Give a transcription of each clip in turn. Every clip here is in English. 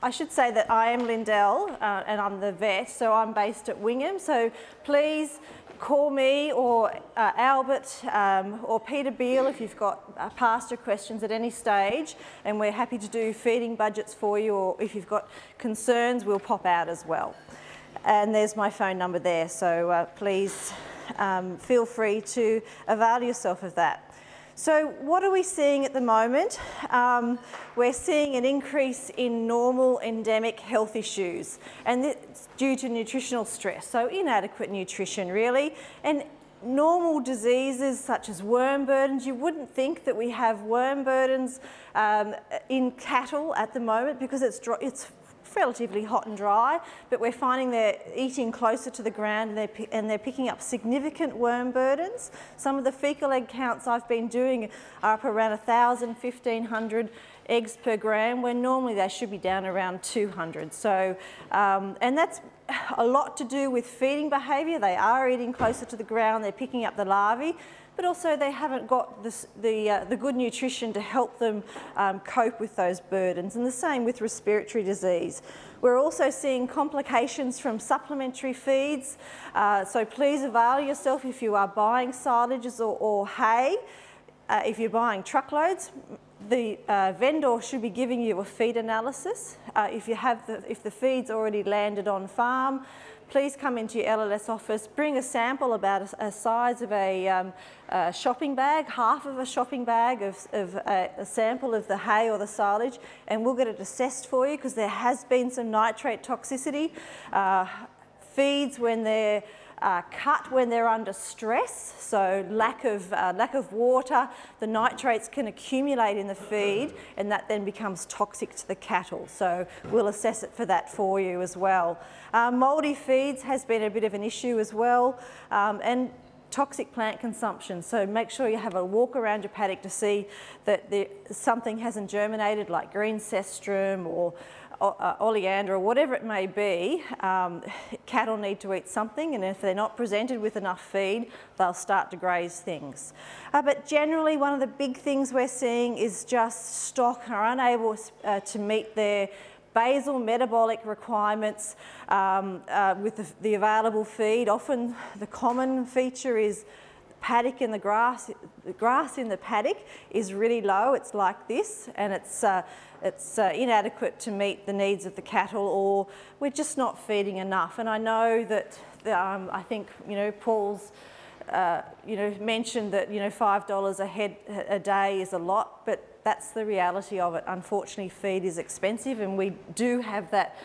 I should say that I am Lyndell and I'm the vet, so I'm based at Wingham. So please call me or Albert or Peter Beale if you've got pasture questions at any stage, and we're happy to do feeding budgets for you, or if you've got concerns, we'll pop out as well. And there's my phone number there, so please feel free to avail yourself of that. So what are we seeing at the moment? We're seeing an increase in normal endemic health issues, and it's due to nutritional stress, so inadequate nutrition really, and normal diseases such as worm burdens. You wouldn't think that we have worm burdens in cattle at the moment because it's relatively hot and dry, but we're finding they're eating closer to the ground and they're picking up significant worm burdens. Some of the fecal egg counts I've been doing are up around 1,000, 1,500 eggs per gram, when normally they should be down around 200. So, and that's a lot to do with feeding behaviour. They are eating closer to the ground, they're picking up the larvae, but also they haven't got the good nutrition to help them cope with those burdens, and the same with respiratory disease. We're also seeing complications from supplementary feeds, so please avail yourself if you are buying silages or hay. If you're buying truckloads, the vendor should be giving you a feed analysis. If the feed's already landed on farm, please come into your LLS office, bring a sample about a size of a shopping bag, half of a shopping bag of a sample of the hay or the silage, and we'll get it assessed for you, because there has been some nitrate toxicity. Feeds when they're cut when they're under stress, so lack of water, the nitrates can accumulate in the feed, and that then becomes toxic to the cattle. So we'll assess it for that for you as well. Mouldy feeds has been a bit of an issue as well, and toxic plant consumption. So make sure you have a walk around your paddock to see that something hasn't germinated, like green cestrum or oleander or whatever it may be. Cattle need to eat something, and if they're not presented with enough feed, they'll start to graze things. But generally, one of the big things we're seeing is just stock are unable to meet their basal metabolic requirements with the available feed. Often the common feature is paddock in the grass in the paddock is really low. It's like this, and it's inadequate to meet the needs of the cattle, or we're just not feeding enough. And I know that I think Paul's mentioned that $5 a head a day is a lot, but that's the reality of it. Unfortunately, feed is expensive, and we do have that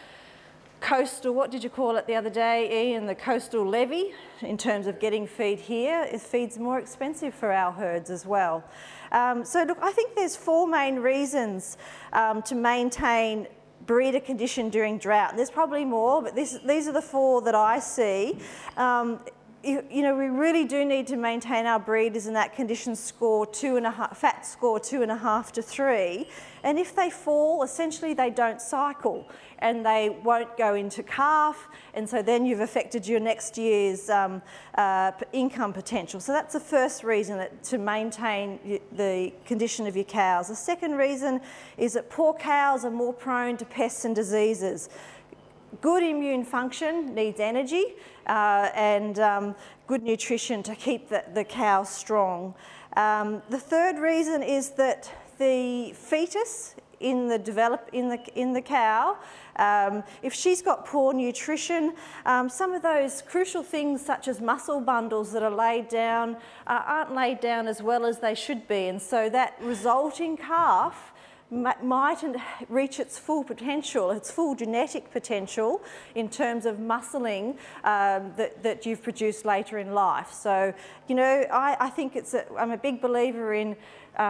coastal, what did you call it the other day, Ian, the coastal levy in terms of getting feed here. Feed's more expensive for our herds as well. So look, I think there's four main reasons to maintain breeder condition during drought. There's probably more, but these are the four that I see. We really do need to maintain our breeders in that condition score 2.5, fat score 2.5 to 3. And if they fall, essentially they don't cycle and they won't go into calf, and so then you've affected your next year's income potential. So that's the first reason to maintain the condition of your cows. The second reason is that poor cows are more prone to pests and diseases. Good immune function needs energy and good nutrition to keep the cow strong. The third reason is that the fetus in the cow, if she's got poor nutrition, some of those crucial things such as muscle bundles that are laid down aren't laid down as well as they should be, and so that resulting calf mightn't reach its full potential, its full genetic potential in terms of muscling that you've produced later in life. So, I think I'm a big believer in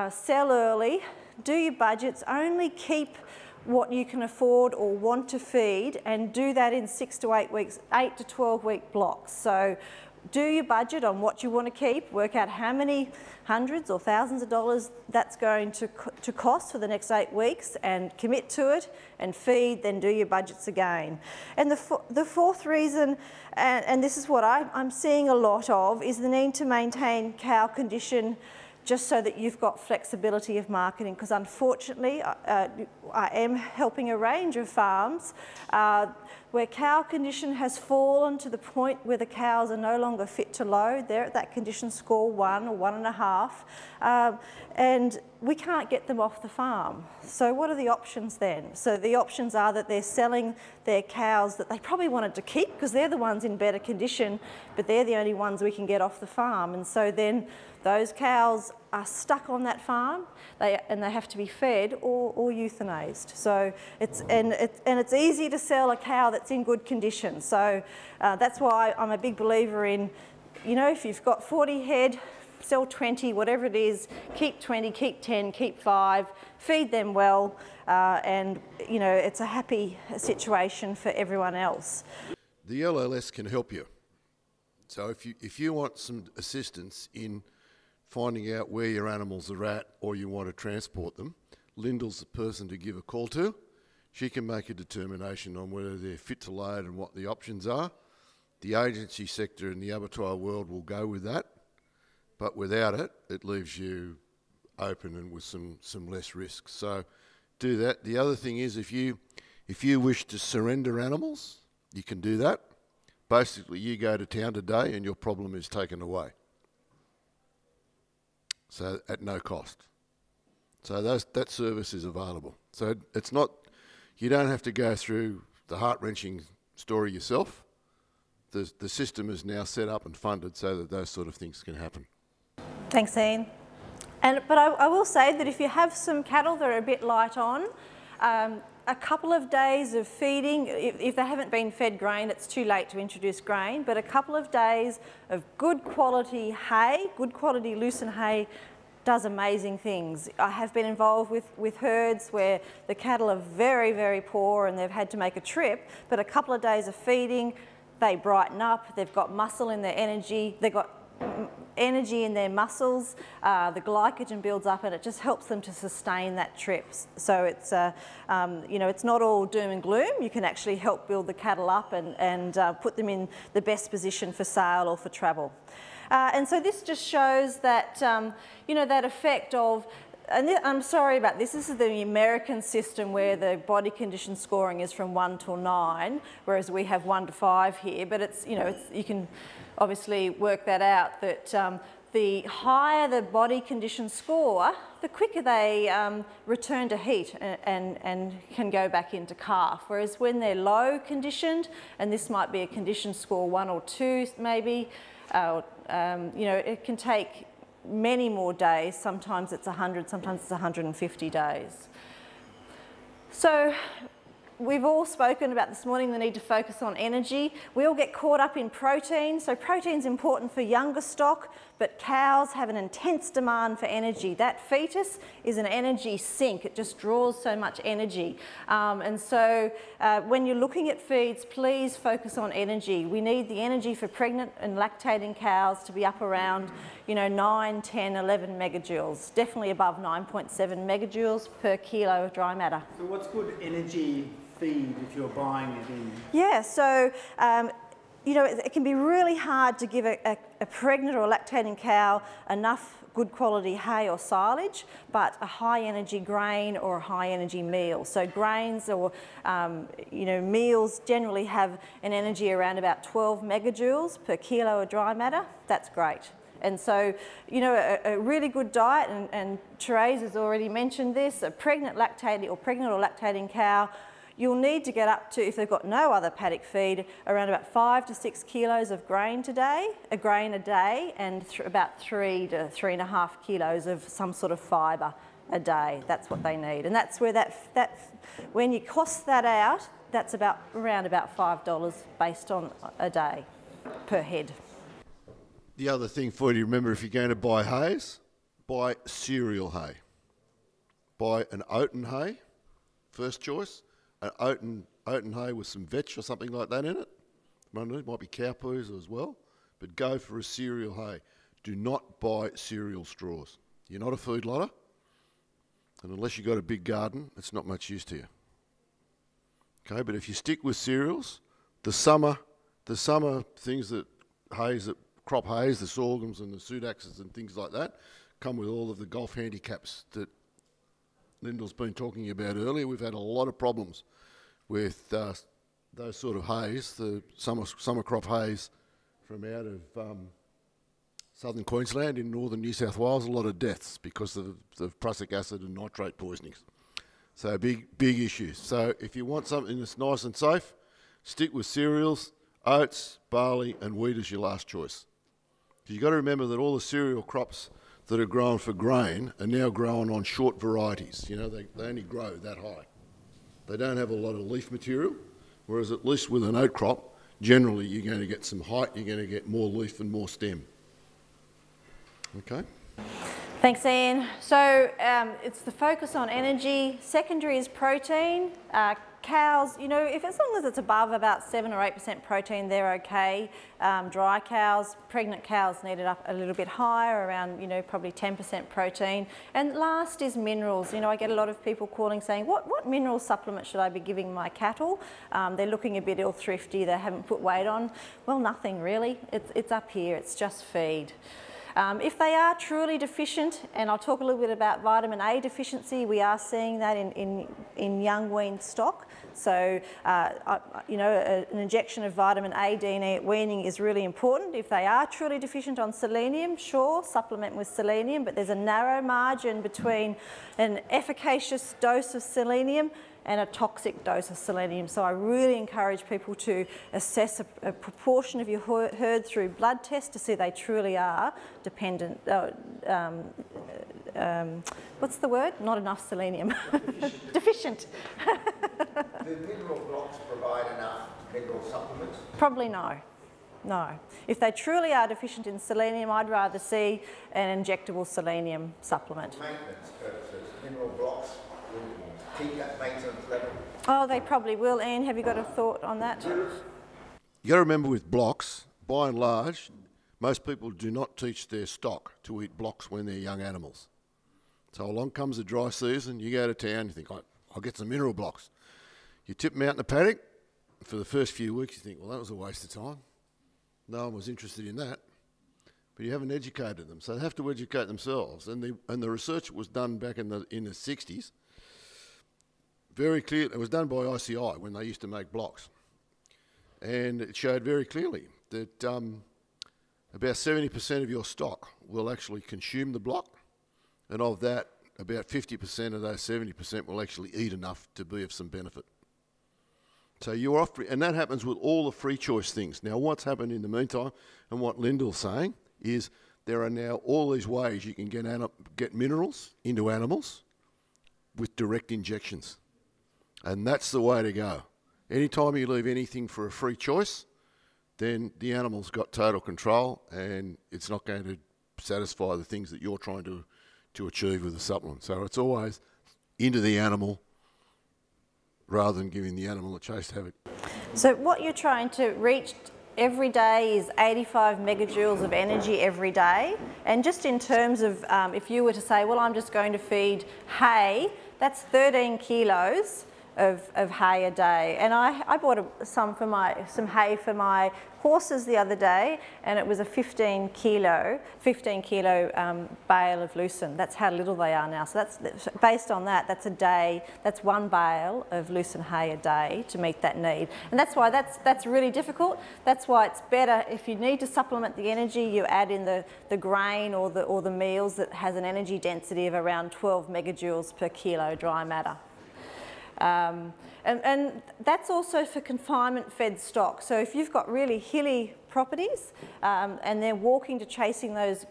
sell early, do your budgets, only keep what you can afford or want to feed, and do that in 6 to 8 weeks, 8 to 12 week blocks. So do your budget on what you want to keep, work out how many hundreds or thousands of dollars that's going to cost for the next 8 weeks, and commit to it and feed, then do your budgets again. And the fourth reason, and this is what I'm seeing a lot of, is the need to maintain cow condition just so that you've got flexibility of marketing, because unfortunately I am helping a range of farms where cow condition has fallen to the point where the cows are no longer fit to load. They're at that condition score 1 or 1.5, and we can't get them off the farm. So what are the options then? So the options are that they're selling their cows that they probably wanted to keep because they're the ones in better condition, but they're the only ones we can get off the farm. And so then those cows are stuck on that farm, and they have to be fed or euthanized. So it's easy to sell a cow that's in good condition. So that's why I'm a big believer in, you know, if you've got 40 head, sell 20, whatever it is, keep 20, keep 10, keep 5, feed them well, and you know, it's a happy situation for everyone else. The LLS can help you. So if you want some assistance in finding out where your animals are at or you want to transport them, Lyndell's the person to give a call to. She can make a determination on whether they're fit to load and what the options are. The agency sector in the abattoir world will go with that, but without it, it leaves you open and with some less risk. So do that. The other thing is if you wish to surrender animals, you can do that. Basically, you go to town today and your problem is taken away. So at no cost. So that service is available. So it's not, you don't have to go through the heart-wrenching story yourself. The system is now set up and funded so that those sort of things can happen. Thanks, Ian. But I will say that if you have some cattle that are a bit light on, a couple of days of feeding, if they haven't been fed grain, it's too late to introduce grain, but a couple of days of good quality hay, good quality lucerne hay, does amazing things. I have been involved with herds where the cattle are very, very poor and they've had to make a trip, but a couple of days of feeding, they brighten up, they've got muscle in their energy, they've got energy in their muscles, the glycogen builds up and it just helps them to sustain that trip. So it's, you know, it's not all doom and gloom. You can actually help build the cattle up and put them in the best position for sale or for travel. And so this just shows that, you know, that effect of, and I'm sorry about this, this is the American system where the body condition scoring is from 1 to 9, whereas we have 1 to 5 here, but it's, you know, it's, you can obviously work that out, that the higher the body condition score, the quicker they return to heat and can go back into calf. Whereas when they're low conditioned, and this might be a condition score 1 or 2 maybe, you know, it can take many more days. Sometimes it's 100, sometimes it's 150 days. So we've all spoken about this morning the need to focus on energy. We all get caught up in protein. So protein's important for younger stock, but cows have an intense demand for energy. That fetus is an energy sink. It just draws so much energy. And so when you're looking at feeds, please focus on energy. We need the energy for pregnant and lactating cows to be up around, you know, 9, 10, 11 megajoules, definitely above 9.7 megajoules per kilo of dry matter. So what's good energy feed if you're buying it in? Yeah, so you know, it can be really hard to give a pregnant or lactating cow enough good quality hay or silage, but a high energy grain or a high energy meal. So grains or you know, meals generally have an energy around about 12 megajoules per kilo of dry matter. That's great. And so, you know, a really good diet, and Therese has already mentioned this, a pregnant or lactating cow, you'll need to get up to, if they've got no other paddock feed, around about 5 to 6 kilos of grain a day, and about 3 to 3.5 kilos of some sort of fibre a day. That's what they need. And that's where when you cost that out, that's around about $5 based on a day per head. The other thing for you to remember, if you're going to buy hays, buy cereal hay. Buy an oaten hay, first choice, an oaten hay with some vetch or something like that in it. It might be cow poos as well, but go for a cereal hay. Do not buy cereal straws. You're not a food lotter, and unless you've got a big garden, it's not much use to you. Okay, but if you stick with cereals, the summer things that crop hays, the sorghums and the sudaxes and things like that, come with all of the golf handicaps that Lyndell's been talking about earlier. We've had a lot of problems with those sort of hays, the summer crop hays from out of southern Queensland in northern New South Wales. A lot of deaths because of the prussic acid and nitrate poisonings. So big issues. So if you want something that's nice and safe, stick with cereals, oats, barley and wheat as your last choice. You've got to remember that all the cereal crops that are grown for grain are now grown on short varieties. You know, they only grow that high. They don't have a lot of leaf material, whereas at least with an oat crop, generally you're going to get some height, you're going to get more leaf and more stem. Okay? Thanks, Ian. So it's the focus on energy. Secondary is protein. Cows, you know, as long as it's above about 7 or 8% protein, they're okay. Dry cows, pregnant cows need it up a little bit higher, around, you know, probably 10% protein. And last is minerals. You know, I get a lot of people calling saying, what mineral supplement should I be giving my cattle? They're looking a bit ill thrifty, they haven't put weight on. Well, nothing really. It's up here, it's just feed. If they are truly deficient, and I'll talk a little bit about vitamin A deficiency, we are seeing that in young weaned stock. So, you know, an injection of vitamin A DNA at weaning is really important. If they are truly deficient on selenium, sure, supplement with selenium, but there's a narrow margin between an efficacious dose of selenium and a toxic dose of selenium. So I really encourage people to assess a proportion of your herd through blood tests to see they truly are dependent, what's the word? Not enough selenium. Deficient. Do mineral blocks provide enough mineral supplements? Probably no. No. If they truly are deficient in selenium, I'd rather see an injectable selenium supplement. For maintenance purposes, mineral blocks will keep that maintenance level? Oh, they probably will. Ian, have you got a thought on that? You got to remember with blocks, by and large, most people do not teach their stock to eat blocks when they're young animals. So along comes the dry season, you go to town, you think, I'll get some mineral blocks. You tip them out in the paddock. For the first few weeks, you think, well, that was a waste of time. No one was interested in that. But you haven't educated them, so they have to educate themselves. And the research was done back in the 60s. Very clear. It was done by ICI when they used to make blocks. And it showed very clearly that about 70% of your stock will actually consume the block. And of that, about 50% of those 70% will actually eat enough to be of some benefit. So you're off, and that happens with all the free choice things. Now what's happened in the meantime, and what Lyndell's saying, is there are now all these ways you can get minerals into animals with direct injections. And that's the way to go. Anytime you leave anything for a free choice, then the animal's got total control and it's not going to satisfy the things that you're trying to achieve with the supplement. So it's always into the animal rather than giving the animal a chase to have it. So what you're trying to reach every day is 85 megajoules of energy every day. And just in terms of, if you were to say, well, I'm just going to feed hay, that's 13 kilos of hay a day. And I bought some hay for my horses the other day, and it was a 15 kilo bale of lucerne. That's how little they are now. So that's based on that. That's a day. That's one bale of lucerne hay a day to meet that need. And that's why that's really difficult. That's why it's better if you need to supplement the energy, you add in the grain or the meals that has an energy density of around 12 megajoules per kilo dry matter. And that's also for confinement fed stock. So if you've got really hilly properties and they're walking to chasing those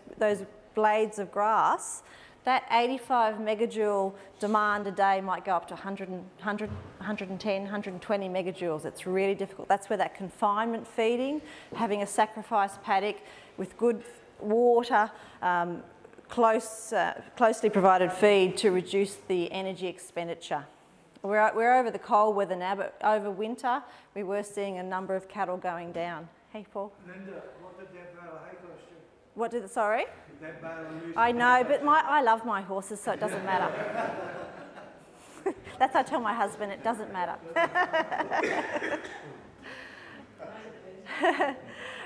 blades of grass, that 85 megajoule demand a day might go up to 110, 120 megajoules. It's really difficult. That's where that confinement feeding, having a sacrifice paddock with good water, closely provided feed to reduce the energy expenditure. We're over the cold weather now, but over winter, we were seeing a number of cattle going down. Hey, Paul. Linda, what did that bale of hay cost you? What did it, sorry? That bale of lucerne. I know, but I love my horses, so it doesn't matter. That's what I tell my husband, it doesn't matter.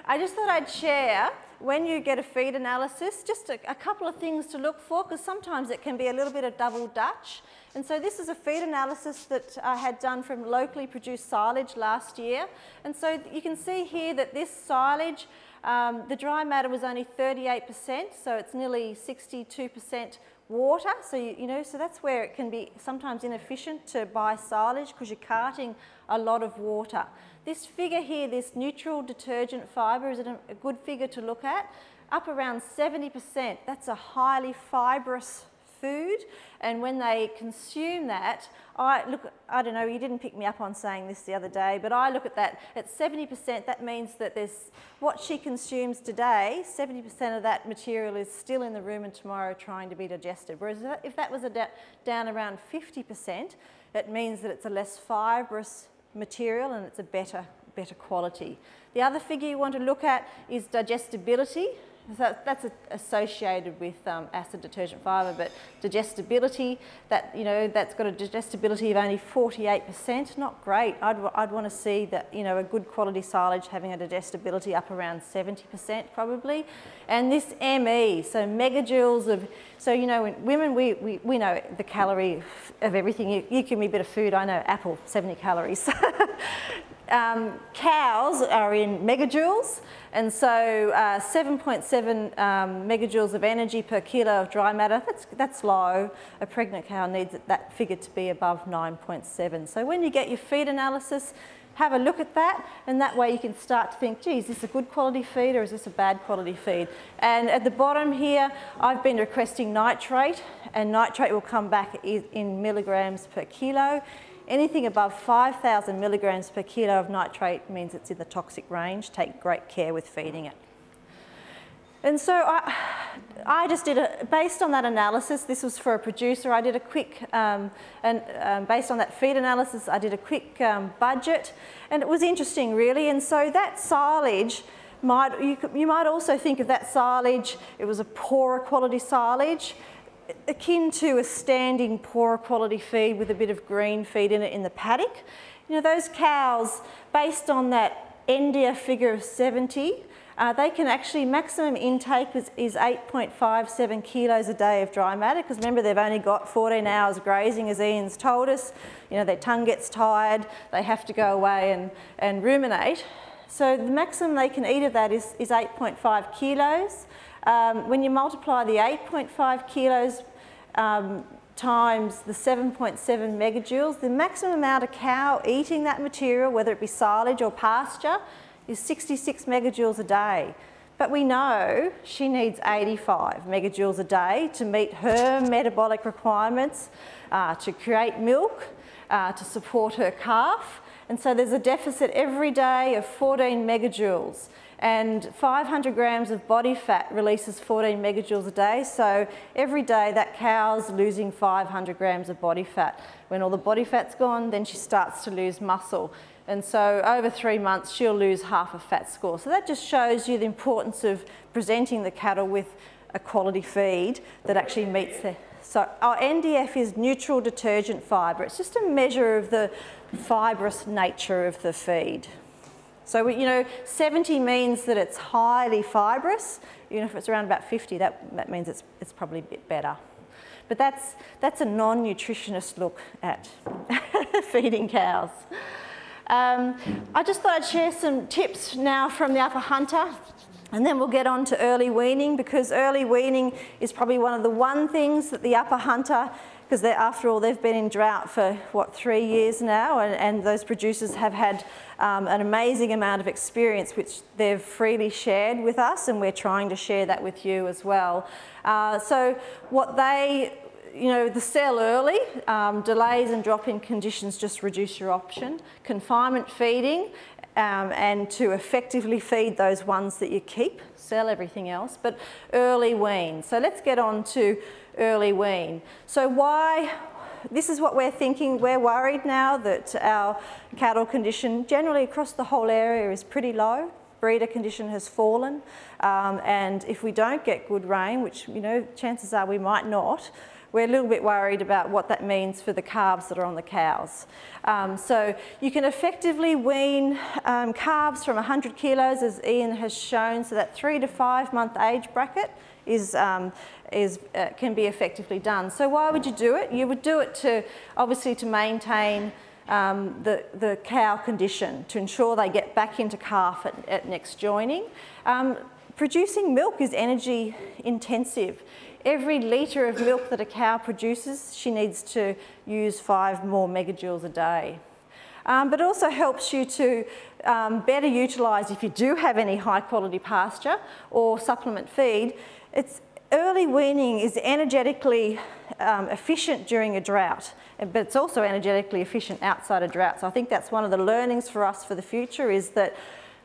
I just thought I'd share when you get a feed analysis, just a couple of things to look for, because sometimes it can be a little bit of double Dutch. And so this is a feed analysis that I had done from locally produced silage last year. And so you can see here that this silage, the dry matter was only 38%, so it's nearly 62% water. So, so that's where it can be sometimes inefficient to buy silage because you're carting a lot of water. This figure here, this neutral detergent fibre, is a good figure to look at. Up around 70%, that's a highly fibrous food, and when they consume that, I don't know, you didn't pick me up on saying this the other day, but I look at that, at 70%, that means that there's, what she consumes today, 70% of that material is still in the rumen tomorrow trying to be digested. Whereas if that was down around 50%, it means that it's a less fibrous material and it's a better quality. The other figure you want to look at is digestibility. So that's associated with acid detergent fibre, but digestibility, that's got a digestibility of only 48%, not great. I'd want to see that, a good quality silage having a digestibility up around 70% probably. And this ME, so megajoules of, so in women, we know the calorie of everything. You give me a bit of food, I know apple, 70 calories. Cows are in megajoules, and so 7.7 megajoules of energy per kilo of dry matter, that's low. A pregnant cow needs that figure to be above 9.7. So when you get your feed analysis, have a look at that, and that way you can start to think, gee, is this a good quality feed or is this a bad quality feed? And at the bottom here, I've been requesting nitrate, and nitrate will come back in milligrams per kilo. Anything above 5,000 milligrams per kilo of nitrate means it's in the toxic range. Take great care with feeding it. And so I just did based on that analysis, this was for a producer, I did a quick, based on that feed analysis, I did a quick budget, and it was interesting really. And so that silage, you might also think of that silage, it was a poorer quality silage, akin to a standing poorer quality feed with a bit of green feed in it in the paddock. Those cows, based on that NDF figure of 70, they can actually, maximum intake is 8.57 kilos a day of dry matter, because remember they've only got 14 hours grazing, as Ian's told us. Their tongue gets tired, they have to go away and ruminate. So the maximum they can eat of that is 8.5 kilos. When you multiply the 8.5 kilos times the 7.7 megajoules, the maximum amount of cow eating that material, whether it be silage or pasture, is 66 megajoules a day. But we know she needs 85 megajoules a day to meet her metabolic requirements, to create milk, to support her calf. And so there's a deficit every day of 14 megajoules. And 500 grams of body fat releases 14 megajoules a day, so every day that cow's losing 500 grams of body fat. When all the body fat's gone, then she starts to lose muscle. And so over 3 months, she'll lose half a fat score. So that just shows you the importance of presenting the cattle with a quality feed that actually meets the... So our NDF is neutral detergent fibre. It's just a measure of the fibrous nature of the feed. So, 70 means that it's highly fibrous. If it's around about 50, that means it's probably a bit better. But that's a non-nutritionist look at feeding cows. I just thought I'd share some tips now from the upper hunter, and then we'll get on to early weaning, because early weaning is probably one of the things that the upper hunter, because after all they've been in drought for 3 years now, and those producers have had an amazing amount of experience which they've freely shared with us, and we're trying to share that with you as well. So what they, the sell early, delays and drop-in conditions just reduce your option. Confinement feeding, and to effectively feed those ones that you keep, sell everything else, but early wean. So let's get on to early wean. So this is what we're thinking. We're worried now that our cattle condition generally across the whole area is pretty low, breeder condition has fallen, and if we don't get good rain, which, you know, chances are we might not, we're a little bit worried about what that means for the calves that are on the cows. So you can effectively wean calves from 100 kilos, as Ian has shown, so that 3 to 5 month age bracket can be effectively done. So why would you do it? You would do it to, obviously, to maintain the cow condition, to ensure they get back into calf at next joining. Producing milk is energy intensive. Every litre of milk that a cow produces, she needs to use 5 more megajoules a day. But also helps you to better utilise, if you do have any high quality pasture or supplement feed. Early weaning is energetically efficient during a drought, but it's also energetically efficient outside a drought. So I think that's one of the learnings for us for the future, is that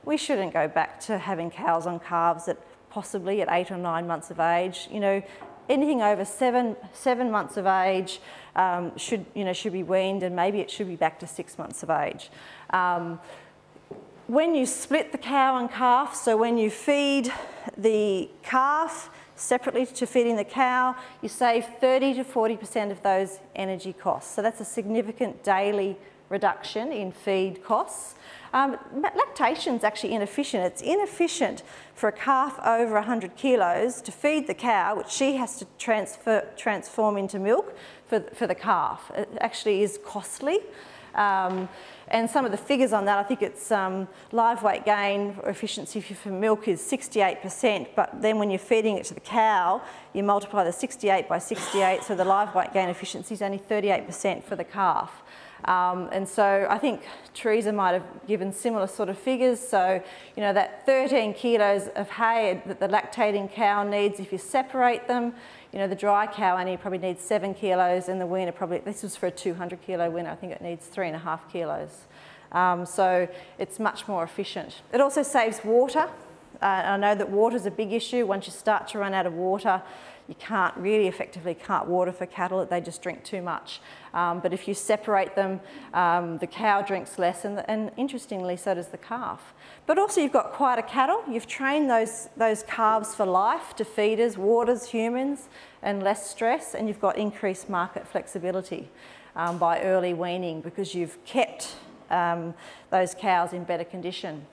we shouldn't go back to having cows on calves at possibly at 8 or 9 months of age. You know, anything over seven months of age should be weaned, and maybe it should be back to 6 months of age. When you split the cow and calf, so when you feed the calf separately to feeding the cow, you save 30 to 40% of those energy costs. So that's a significant daily reduction in feed costs. Lactation is actually inefficient. It's inefficient for a calf over 100 kilos to feed the cow, which she has to transform into milk for the calf. It actually is costly. And some of the figures on that, I think it's live weight gain or efficiency for milk is 68%, but then when you're feeding it to the cow, you multiply the 68 by 68, so the live weight gain efficiency is only 38% for the calf. And so I think Teresa might have given similar sort of figures. So, you know, that 13 kilos of hay that the lactating cow needs, if you separate them, you know, the dry cow only probably needs 7 kilos, and the weaner probably, this was for a 200 kilo weaner, I think it needs 3.5 kilos. So it's much more efficient. It also saves water. I know that water is a big issue. Once you start to run out of water, you can't really effectively water for cattle, they just drink too much. But if you separate them, the cow drinks less, and interestingly, so does the calf. But also you've got quieter cattle. You've trained those calves for life to feeders, waters, humans, and less stress, and you've got increased market flexibility by early weaning, because you've kept those cows in better condition.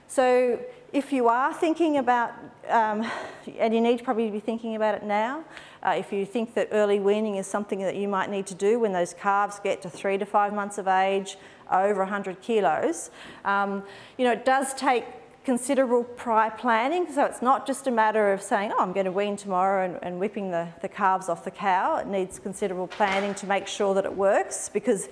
So if you are thinking about, and you need to probably be thinking about it now, if you think that early weaning is something that you might need to do when those calves get to 3 to 5 months of age, over 100 kilos, you know, it does take considerable prior planning. So it's not just a matter of saying, oh, I'm going to wean tomorrow and whipping the calves off the cow. It needs considerable planning to make sure that it works, because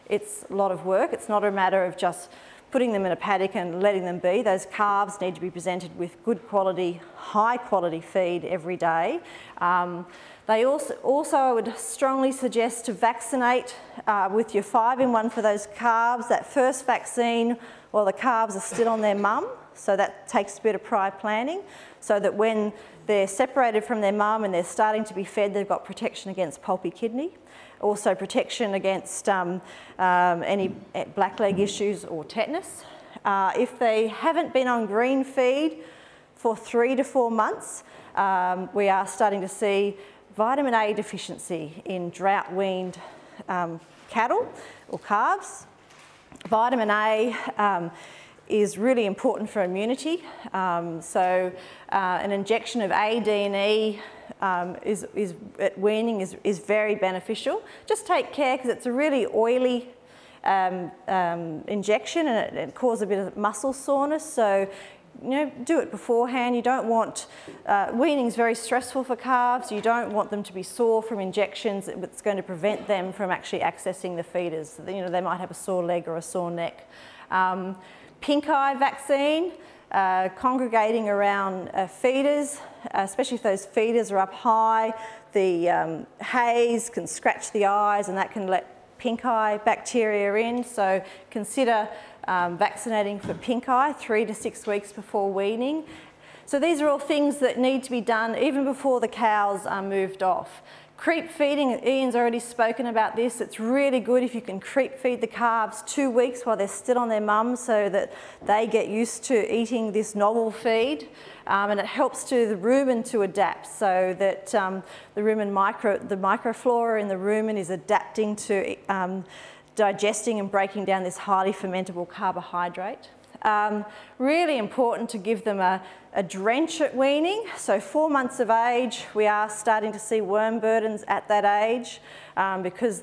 it's a lot of work. It's not a matter of just putting them in a paddock and letting them be. Those calves need to be presented with good quality, high quality feed every day. They also I would strongly suggest to vaccinate with your 5-in-1 for those calves, that first vaccine while the calves are still on their mum. So that takes a bit of prior planning, so that when they're separated from their mum and they're starting to be fed, they've got protection against pulpy kidney. Also protection against any blackleg issues or tetanus. If they haven't been on green feed for 3 to 4 months, we are starting to see vitamin A deficiency in drought-weaned cattle or calves. Vitamin A is really important for immunity. So an injection of A, D and E at weaning is very beneficial. Just take care, because it's a really oily injection, and it causes a bit of muscle soreness. So, you know, do it beforehand. You don't want, weaning is very stressful for calves. You don't want them to be sore from injections. It's going to prevent them from actually accessing the feeders. You know, they might have a sore leg or a sore neck. Pink eye vaccine, congregating around feeders, especially if those feeders are up high. The haze can scratch the eyes, and that can let pink eye bacteria in. So consider vaccinating for pink eye 3 to 6 weeks before weaning. So these are all things that need to be done even before the cows are moved off. Creep feeding, Ian's already spoken about this. It's really good if you can creep feed the calves 2 weeks while they're still on their mums so that they get used to eating this novel feed. And it helps to the rumen to adapt so that the microflora in the rumen is adapting to digesting and breaking down this highly fermentable carbohydrate. Really important to give them a drench at weaning. So 4 months of age, we are starting to see worm burdens at that age because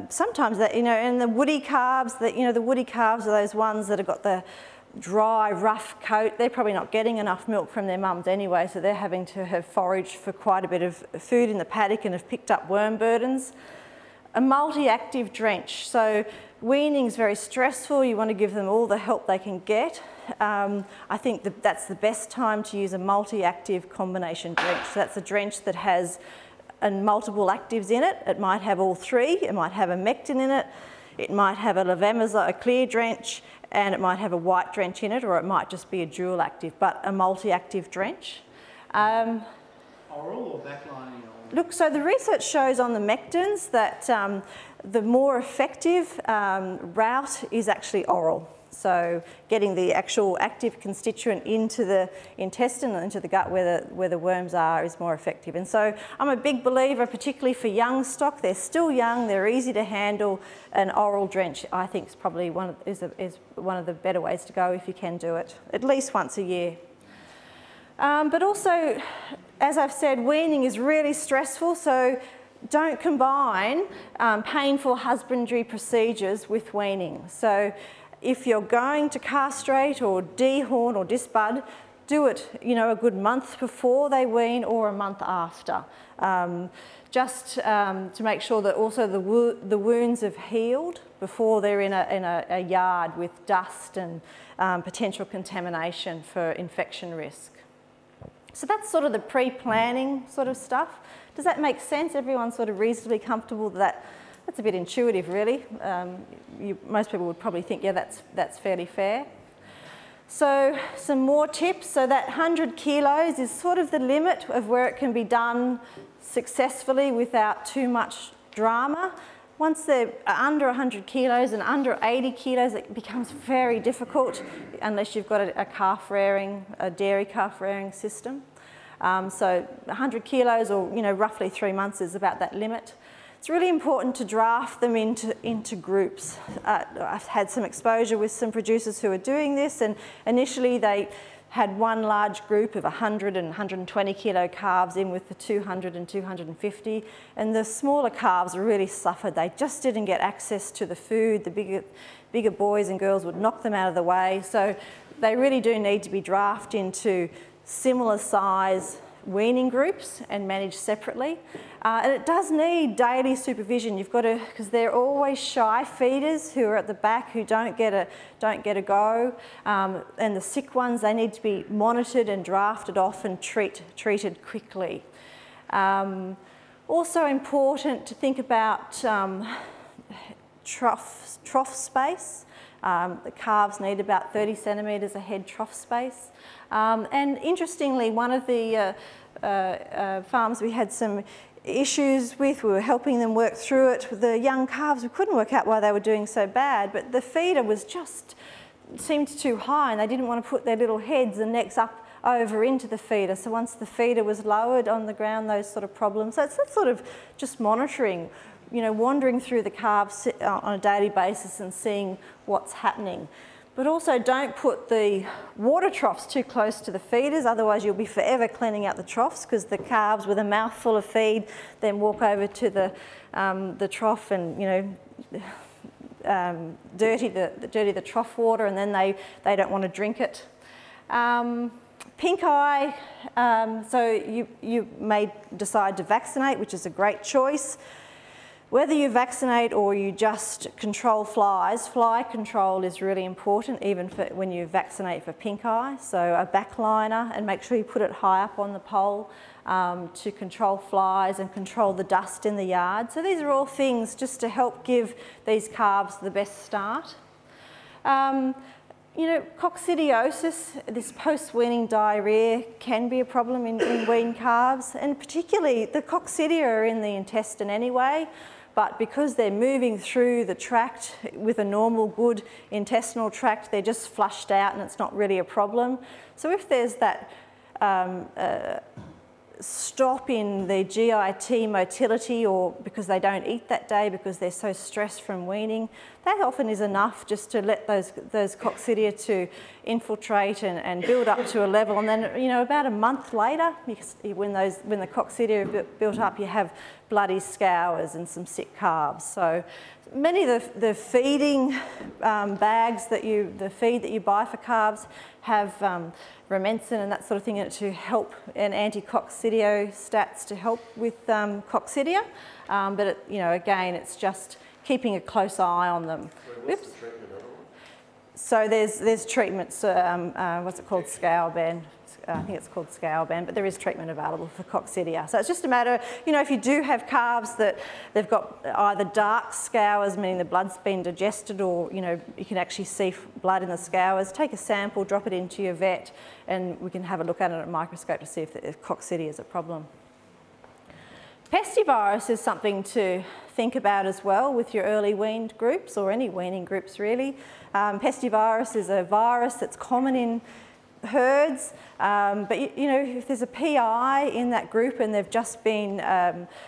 sometimes that, and the woody calves, the woody calves are those ones that have got the dry, rough coat. They're probably not getting enough milk from their mums anyway, so they're having to have foraged for quite a bit of food in the paddock and have picked up worm burdens. A multi-active drench. So weaning is very stressful. You want to give them all the help they can get. I think that's the best time to use a multi-active combination drench. So that's a drench that has multiple actives in it. It might have all 3. It might have a mectin in it. It might have a levamisole, a clear drench, and it might have a white drench in it, or it might just be a dual active, but a multi-active drench. Oral or backlining? Look, so the research shows on the mectins that the more effective route is actually oral. So getting the actual active constituent into the intestine and into the gut where the worms are is more effective. And so I'm a big believer, particularly for young stock. They're still young, they're easy to handle. An oral drench, I think, is probably one of the better ways to go if you can do it, at least once a year. But also, as I've said, weaning is really stressful, so don't combine painful husbandry procedures with weaning. So if you're going to castrate or dehorn or disbud, do it, a good month before they wean or a month after. Just to make sure that also the wounds have healed before they're in a yard with dust and potential contamination for infection risk. So that's sort of the pre-planning sort of stuff. Does that make sense? Everyone's sort of reasonably comfortable that that's a bit intuitive, really. Most people would probably think, yeah, that's fairly fair. So some more tips. So that 100 kilos is sort of the limit of where it can be done successfully without too much drama. Once they're under 100 kilos and under 80 kilos, it becomes very difficult unless you've got a dairy calf rearing system. So 100 kilos or roughly 3 months is about that limit. It's really important to draft them into groups. I've had some exposure with some producers who are doing this, and initially they had one large group of 100 and 120 kilo calves in with the 200 and 250, and the smaller calves really suffered. They just didn't get access to the food. The bigger boys and girls would knock them out of the way. So they really do need to be drafted into similar size weaning groups and managed separately. And it does need daily supervision. You've got to, because they're always shy feeders who are at the back who don't get a go. And the sick ones, they need to be monitored and drafted off and treated quickly. Also important to think about trough space. The calves need about 30 centimetres a head trough space. And interestingly, one of the farms we had some issues with, we were helping them work through it. The young calves, we couldn't work out why they were doing so bad, but the feeder was just, seemed too high, and they didn't want to put their little heads and necks up over into the feeder. So once the feeder was lowered on the ground, those sort of problems. So it's that sort of just monitoring, wandering through the calves on a daily basis and seeing what's happening. But also don't put the water troughs too close to the feeders, otherwise you'll be forever cleaning out the troughs, because the calves with a mouthful of feed then walk over to the trough and dirty the trough water, and then they don't want to drink it. Pink eye, so you may decide to vaccinate, which is a great choice. Whether you vaccinate or you just control flies, fly control is really important, even when you vaccinate for pink eye. So a backliner, and make sure you put it high up on the pole to control flies and control the dust in the yard. So these are all things just to help give these calves the best start. You know, coccidiosis, this post-weaning diarrhoea, can be a problem in weaned calves, and particularly the coccidia are in the intestine anyway, but because they're moving through the tract with a normal good intestinal tract, they're just flushed out and it's not really a problem. So if there's that stop in their GIT motility, or because they don't eat that day because they're so stressed from weaning, that often is enough just to let those coccidia to infiltrate and build up to a level. And then, you know, about a month later, when the coccidia are built up, you have bloody scours and some sick calves. So many of the feeding bags the feed that you buy for calves have Rumensin and that sort of thing in it to help, and anti-coccidiostats to help with coccidia. But it, you know, again, it's just keeping a close eye on them. What's the treatment otherwise? So there's treatments, what's it called, Scalban. I think it's called Scalban, but there is treatment available for coccidia. So it's just a matter, you know, if you do have calves that they've got either dark scours, meaning the blood's been digested, or, you know, you can actually see blood in the scours, take a sample, drop it into your vet, and we can have a look at it at a microscope to see if coccidia is a problem. Pestivirus is something to think about as well with your early weaned groups, or any weaning groups really. Pestivirus is a virus that's common in herds, but you know, if there's a PI in that group and they've just been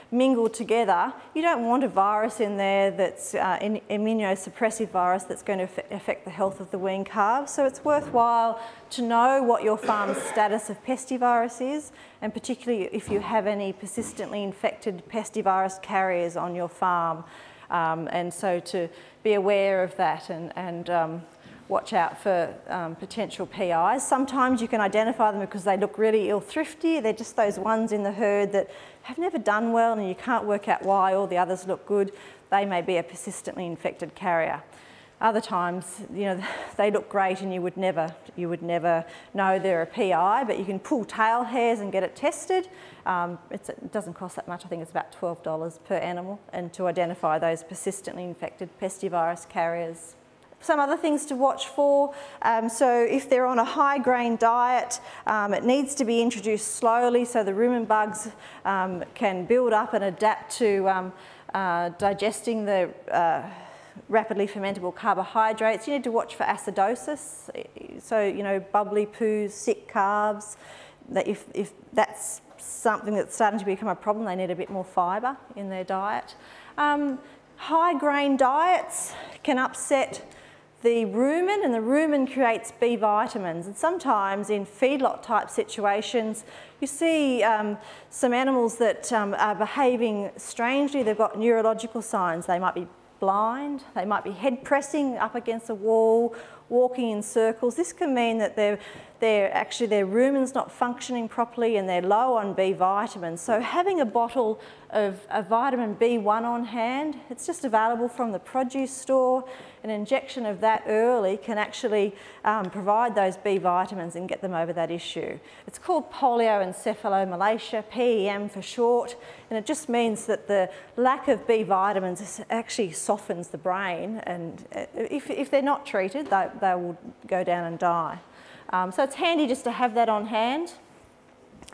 mingled together, you don't want a virus in there that's an immunosuppressive virus that's going to affect the health of the weaned calves. So it's worthwhile to know what your farm's status of pestivirus is, and particularly if you have any persistently infected pestivirus carriers on your farm, and so to be aware of that and watch out for potential PIs. Sometimes you can identify them because they look really ill-thrifty. They're just those ones in the herd that have never done well, and you can't work out why all the others look good. They may be a persistently infected carrier. Other times, you know, they look great and you would never know they're a PI, but you can pull tail hairs and get it tested. It doesn't cost that much. I think it's about $12 per animal, and to identify those persistently infected pestivirus carriers. Some other things to watch for, so if they're on a high grain diet, it needs to be introduced slowly so the rumen bugs can build up and adapt to digesting the rapidly fermentable carbohydrates. You need to watch for acidosis, so, you know, bubbly poos, sick calves, that if that's something that's starting to become a problem, they need a bit more fibre in their diet. High grain diets can upset the rumen, and the rumen creates B vitamins, and sometimes in feedlot type situations you see some animals that are behaving strangely. They've got neurological signs. They might be blind, they might be head pressing up against a wall, walking in circles. This can mean that their rumen's not functioning properly and they're low on B vitamins. So having a bottle of vitamin B1 on hand, it's just available from the produce store. An injection of that early can actually provide those B vitamins and get them over that issue. It's called polioencephalomalacia, PEM for short, and it just means that the lack of B vitamins actually softens the brain, and if they're not treated, they will go down and die. So it's handy just to have that on hand.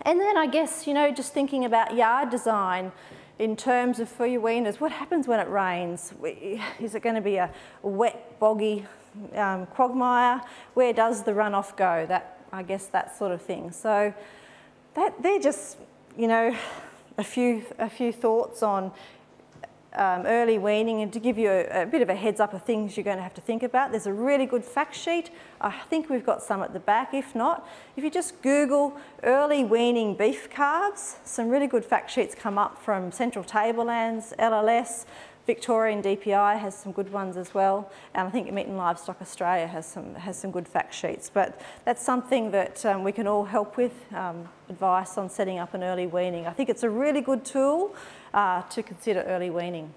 And then I guess, you know, just thinking about yard design in terms of for your weaners, what happens when it rains? Is it going to be a wet, boggy quagmire? Where does the runoff go? I guess that sort of thing. So they're just, you know, a few thoughts on early weaning, and to give you a bit of a heads up of things you're going to have to think about. There's a really good fact sheet. I think we've got some at the back. If not, if you just Google early weaning beef calves, some really good fact sheets come up from Central Tablelands, LLS, Victorian DPI has some good ones as well, and I think Meat and Livestock Australia has some good fact sheets. But that's something that we can all help with, advice on setting up an early weaning. I think it's a really good tool to consider early weaning.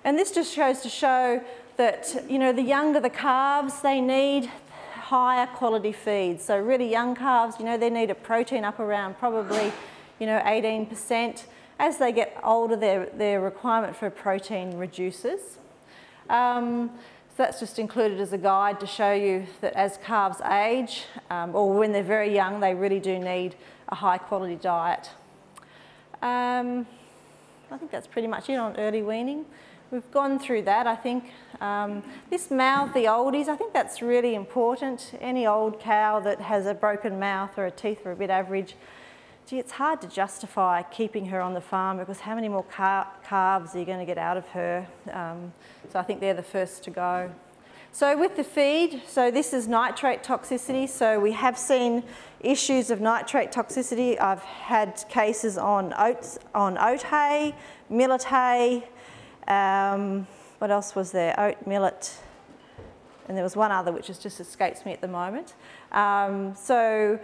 And this just shows to show that, you know, the younger the calves, they need higher quality feeds. So really young calves, you know, they need a protein up around probably, you know, 18%. As they get older, their requirement for protein reduces. So that's just included as a guide to show you that as calves age, or when they're very young, they really do need a high quality diet. I think that's pretty much it on early weaning. We've gone through that, I think. This mouth, the oldies, I think that's really important. Any old cow that has a broken mouth or her teeth are a bit average, gee, it's hard to justify keeping her on the farm because how many more calves are you going to get out of her? So I think they're the first to go. So with the feed, so this is nitrate toxicity. So we have seen issues of nitrate toxicity. I've had cases on oat hay, millet hay. What else was there? Oat, millet, and there was one other which just escapes me at the moment. So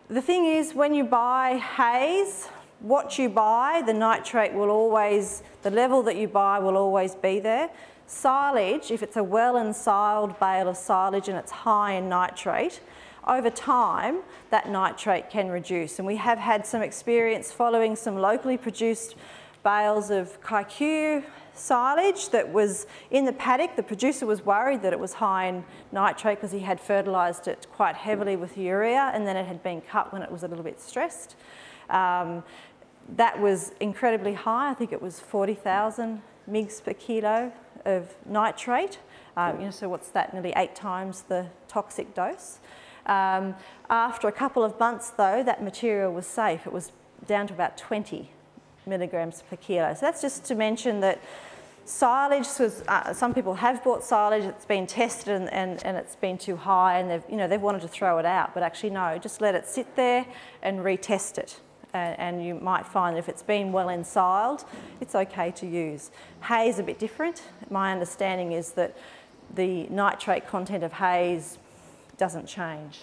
the thing is, when you buy hays, what you buy, the nitrate will always, the level that you buy will always be there. Silage, if it's a well-ensiled bale of silage and it's high in nitrate, over time that nitrate can reduce. And we have had some experience following some locally produced bales of kaiku silage that was in the paddock. The producer was worried that it was high in nitrate because he had fertilised it quite heavily with urea, and then it had been cut when it was a little bit stressed. That was incredibly high. I think it was 40,000 mgs per kilo of nitrate. So what's that? Nearly 8 times the toxic dose. After a couple of months though, that material was safe. It was down to about 20 milligrams per kilo. So that's just to mention that silage was, some people have bought silage, it's been tested and it's been too high and they've wanted to throw it out, but actually no, just let it sit there and retest it. And you might find that if it's been well ensiled, it's okay to use. Hay is a bit different. My understanding is that the nitrate content of hays doesn't change.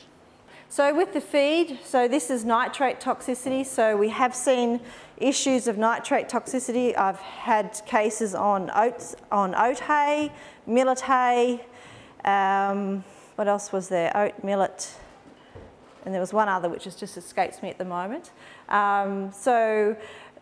So with the feed, so this is nitrate toxicity. So we have seen issues of nitrate toxicity. I've had cases on oat hay, millet hay. What else was there? Oat, millet, and there was one other which just escapes me at the moment. So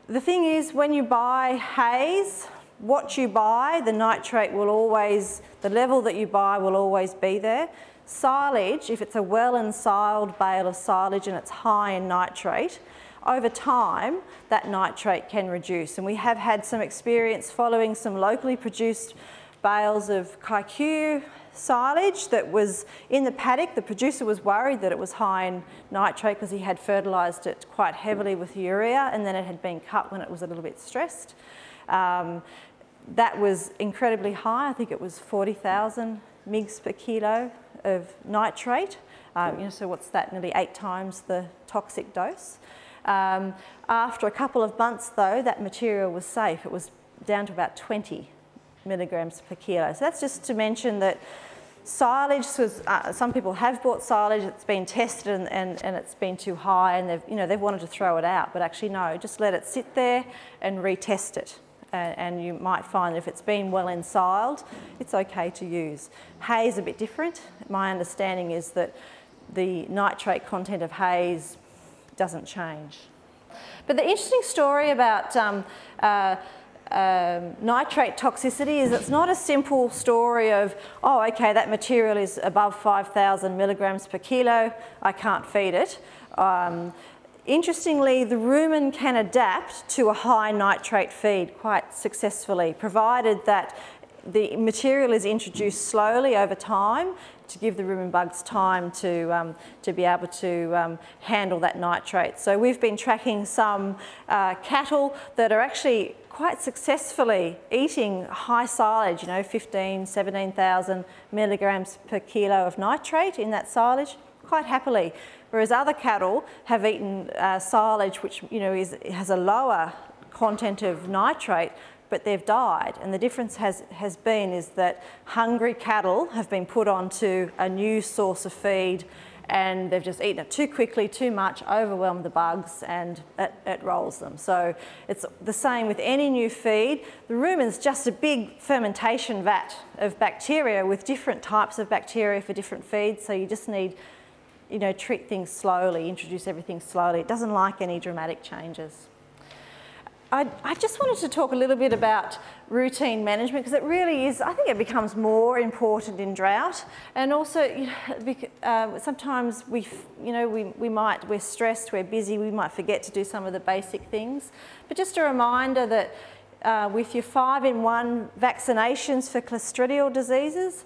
the thing is, when you buy hays, what you buy, the nitrate will always, the level that you buy will always be there. Silage, if it's a well-ensiled bale of silage and it's high in nitrate, over time that nitrate can reduce. And we have had some experience following some locally produced bales of kaiku silage that was in the paddock. The producer was worried that it was high in nitrate because he had fertilised it quite heavily with urea, and then it had been cut when it was a little bit stressed. That was incredibly high. I think it was 40,000 mgs per kilo of nitrate. So what's that? Nearly 8 times the toxic dose. After a couple of months though, that material was safe. It was down to about 20 milligrams per kilo. So that's just to mention that silage was, some people have bought silage, it's been tested and it's been too high and they've wanted to throw it out, but actually no, just let it sit there and retest it. And you might find that if it's been well ensiled, it's okay to use. Hay is a bit different. My understanding is that the nitrate content of hays doesn't change. But the interesting story about nitrate toxicity is it's not a simple story of, oh, okay, that material is above 5,000 milligrams per kilo, I can't feed it. Interestingly, the rumen can adapt to a high nitrate feed quite successfully, provided that the material is introduced slowly over time to give the rumen bugs time to be able to handle that nitrate. So we've been tracking some cattle that are actually quite successfully eating high silage, 15, 17,000 milligrams per kilo of nitrate in that silage, quite happily. Whereas other cattle have eaten silage which has a lower content of nitrate, but they've died. And the difference has been is that hungry cattle have been put onto a new source of feed and they've just eaten it too quickly, too much, overwhelmed the bugs, and it rolls them. So it's the same with any new feed. The rumen's just a big fermentation vat of bacteria with different types of bacteria for different feeds, so you just need treat things slowly, introduce everything slowly. It doesn't like any dramatic changes. I just wanted to talk a little bit about routine management, because it really is, I think it becomes more important in drought. And also, you know, sometimes we're stressed, we're busy, we might forget to do some of the basic things. But just a reminder that with your 5-in-1 vaccinations for clostridial diseases,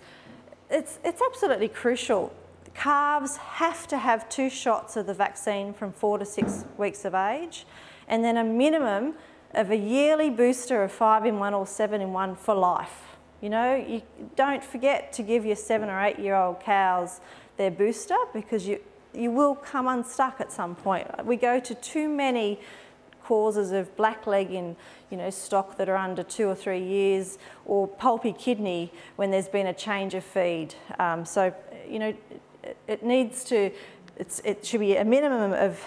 it's absolutely crucial. Calves have to have 2 shots of the vaccine from 4 to 6 weeks of age, and then a minimum of a yearly booster of 5-in-1 or 7-in-1 for life. You know, you don't forget to give your 7 or 8-year-old cows their booster, because you will come unstuck at some point. We go to too many causes of blackleg in, you know, stock that are under 2 or 3 years, or pulpy kidney when there's been a change of feed. So, you know, it should be a minimum of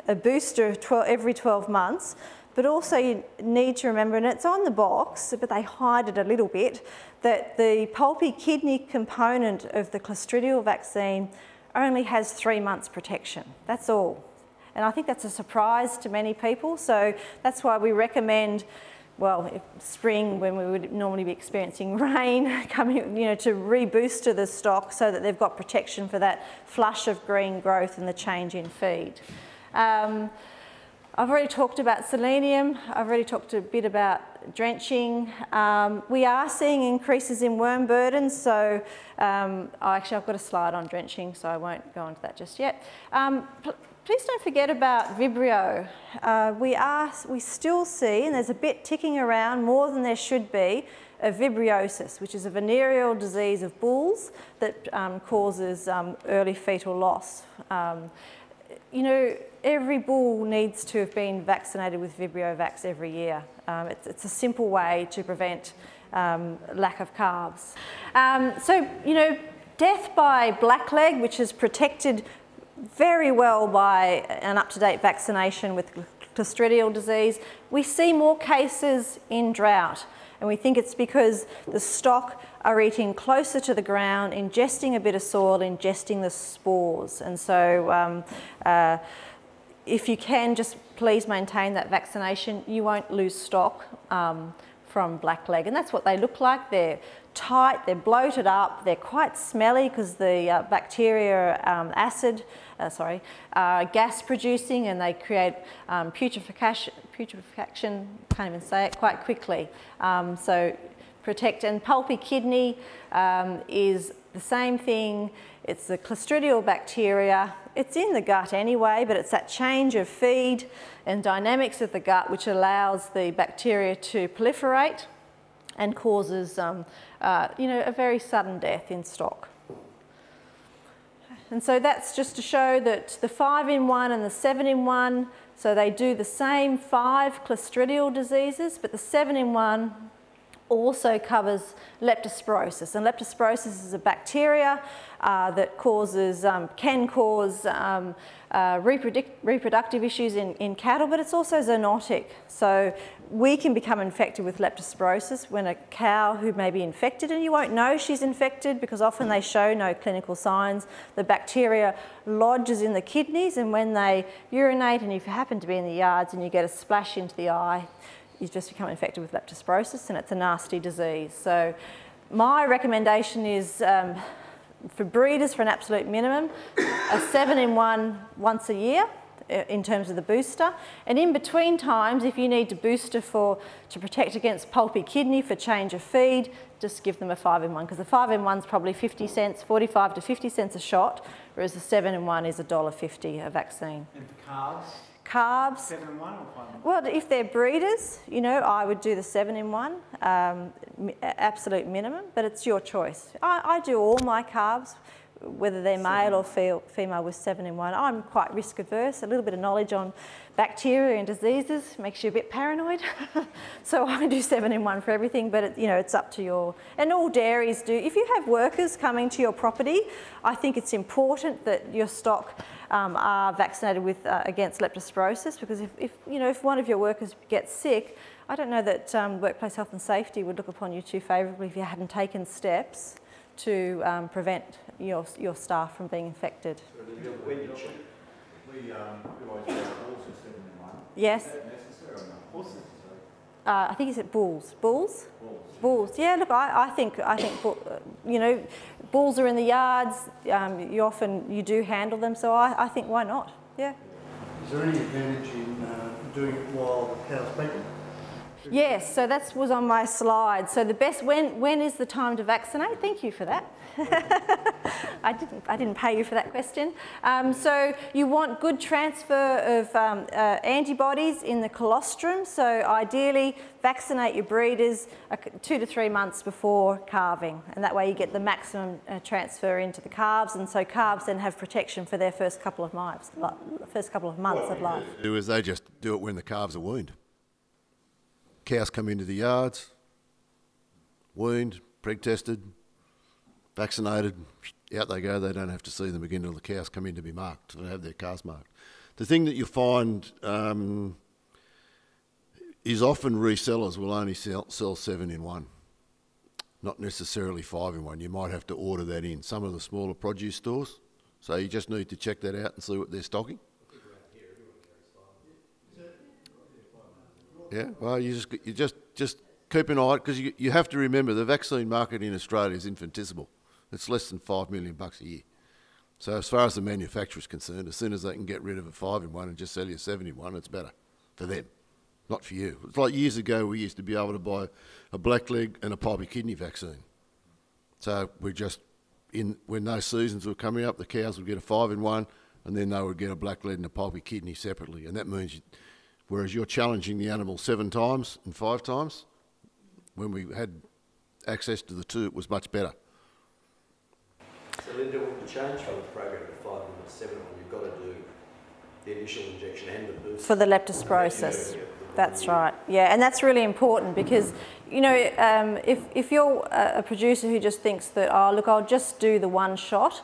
a booster every 12 months. But also you need to remember, and it's on the box, but they hide it a little bit, that the pulpy kidney component of the clostridial vaccine only has 3 months protection. That's all. And I think that's a surprise to many people. So that's why we recommend, well, spring, when we would normally be experiencing rain, coming, you know, to rebooster the stock so that they've got protection for that flush of green growth and the change in feed. I've already talked about selenium. I've already talked a bit about drenching. We are seeing increases in worm burden, so actually I've got a slide on drenching, so I won't go into that just yet. Please don't forget about Vibrio. We still see, and there's a bit ticking around more than there should be, of vibriosis, which is a venereal disease of bulls that causes early fetal loss. You know, every bull needs to have been vaccinated with VibrioVax every year. It's a simple way to prevent lack of calves. So, you know, death by blackleg, which is protected very well by an up-to-date vaccination with clostridial disease, we see more cases in drought. And we think it's because the stock are eating closer to the ground, ingesting a bit of soil, ingesting the spores. And so if you can, just please maintain that vaccination. You won't lose stock from blackleg. And that's what they look like. They're tight, they're bloated up, they're quite smelly because the bacteria are gas producing, and they create putrefaction, can't even say it, quite quickly. So protect. And pulpy kidney is the same thing. It's the clostridial bacteria. It's in the gut anyway, but it's that change of feed and dynamics of the gut which allows the bacteria to proliferate and causes you know, a very sudden death in stock. And so that's just to show that the 5-in-1 and the 7-in-1, so they do the same 5 clostridial diseases, but the 7-in-1 also covers leptospirosis. And leptospirosis is a bacteria that can cause reproductive issues in cattle, but it's also zoonotic. So we can become infected with leptospirosis when a cow who may be infected, and you won't know she's infected because often they show no clinical signs. The bacteria lodges in the kidneys, and when they urinate, and if you happen to be in the yards and you get a splash into the eye, you just become infected with leptospirosis, and it's a nasty disease. So my recommendation is for breeders, for an absolute minimum, a 7-in-1 once a year in terms of the booster. And in between times, if you need to booster to protect against pulpy kidney for change of feed, just give them a 5-in-1, because the 5-in-1 is probably 50 cents, 45 to 50 cents a shot, whereas the 7-in-1 is $1.50 a vaccine. And for calves? Calves. 7-in-1 or 5-in-1? Well, if they're breeders, you know, I would do the 7-in-1, absolute minimum, but it's your choice. I do all my calves, whether they're male or female, with 7-in-1. I'm quite risk averse. A little bit of knowledge on bacteria and diseases makes you a bit paranoid. So I do 7-in-1 for everything, but you know, it's up to your, and all dairies do. If you have workers coming to your property, I think it's important that your stock are vaccinated with against leptospirosis, because if one of your workers gets sick, I don't know that Workplace Health and Safety would look upon you too favourably if you hadn't taken steps to prevent your staff from being infected. We always have horses 7-in-1. Yes. Is that necessary or not? Horses? I think he said bulls. Bulls? Bulls. Yeah, look, I think you know, bulls are in the yards. You do handle them, so I think why not? Yeah. Is there any advantage in doing it while the cow's pregnant? Yes, so that was on my slide. So the best, when is the time to vaccinate? Thank you for that. I didn't pay you for that question. So you want good transfer of antibodies in the colostrum. So ideally, vaccinate your breeders 2 to 3 months before calving, and that way you get the maximum transfer into the calves, and so calves then have protection for their first couple of months of life. Do is they just do it when the calves are weaned. Cows come into the yards, weaned, preg-tested, vaccinated, out they go. They don't have to see them again until the cows come in to be marked, to have their calves marked. The thing that you find is often resellers will only sell 7 in 1, not necessarily 5 in 1. You might have to order that in. Some of the smaller produce stores, so you just need to check that out and see what they're stocking. Yeah, well, you just keep an eye, because you have to remember the vaccine market in Australia is infinitesimal. It's less than $5 million a year. So as far as the manufacturer is concerned, as soon as they can get rid of a 5 in 1 and just sell you 7 in 1, it's better for them, not for you. It's like years ago we used to be able to buy a blackleg and a pulpy kidney vaccine. So we just, when those seasons were coming up, the cows would get a 5 in 1 and then they would get a blackleg and a pulpy kidney separately, and that means whereas you're challenging the animal 7 times and 5 times, when we had access to the 2, it was much better. So Linda, with the change from the program to 5 and 7, you've got to do the initial injection and the boost. For the leptospirosis. That's right. Yeah, and that's really important because, you know, if you're a producer who just thinks that, oh, look, I'll just do the 1 shot.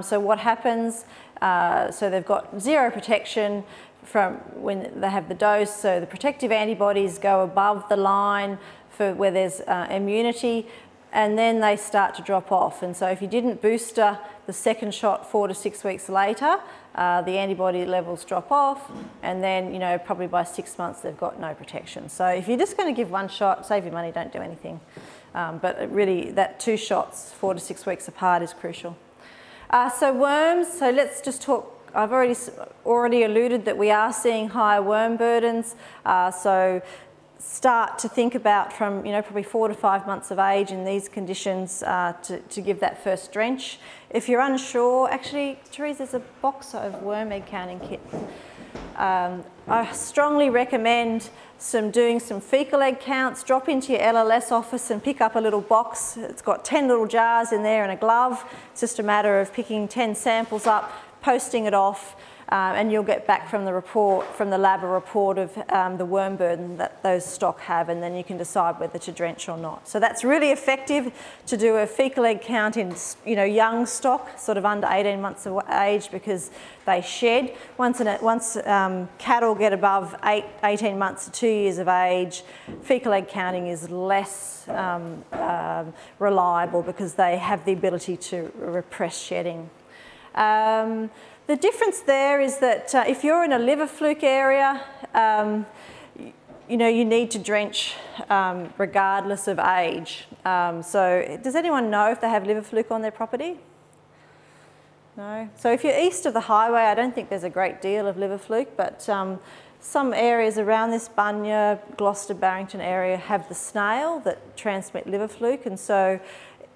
So what happens, so they've got 0 protection from when they have the dose, so the protective antibodies go above the line for where there's immunity, and then they start to drop off. And so if you didn't booster the 2nd shot 4 to 6 weeks later, the antibody levels drop off, and then, you know, probably by 6 months they've got no protection. So if you're just going to give 1 shot, save your money, don't do anything. But really that 2 shots 4 to 6 weeks apart is crucial. So worms, so let's just talk. I've already alluded that we are seeing higher worm burdens, so start to think about from, you know, probably 4 to 5 months of age in these conditions to give that first drench. If you're unsure, actually, Therese, there's a box of worm egg counting kit. I strongly recommend doing some fecal egg counts. Drop into your LLS office and pick up a little box. It's got 10 little jars in there and a glove. It's just a matter of picking 10 samples up, posting it off, and you'll get back from the report, from the lab, a report of the worm burden that those stock have, and then you can decide whether to drench or not. So that's really effective to do a fecal egg count in, you know, young stock, sort of under 18 months of age, because they shed. Once cattle get above 18 months to 2 years of age, fecal egg counting is less reliable because they have the ability to repress shedding. The difference there is that if you're in a liver fluke area, you know, you need to drench regardless of age. So does anyone know if they have liver fluke on their property? No? So if you're east of the highway, I don't think there's a great deal of liver fluke, but some areas around this Bunya, Gloucester, Barrington area have the snail that transmit liver fluke, and so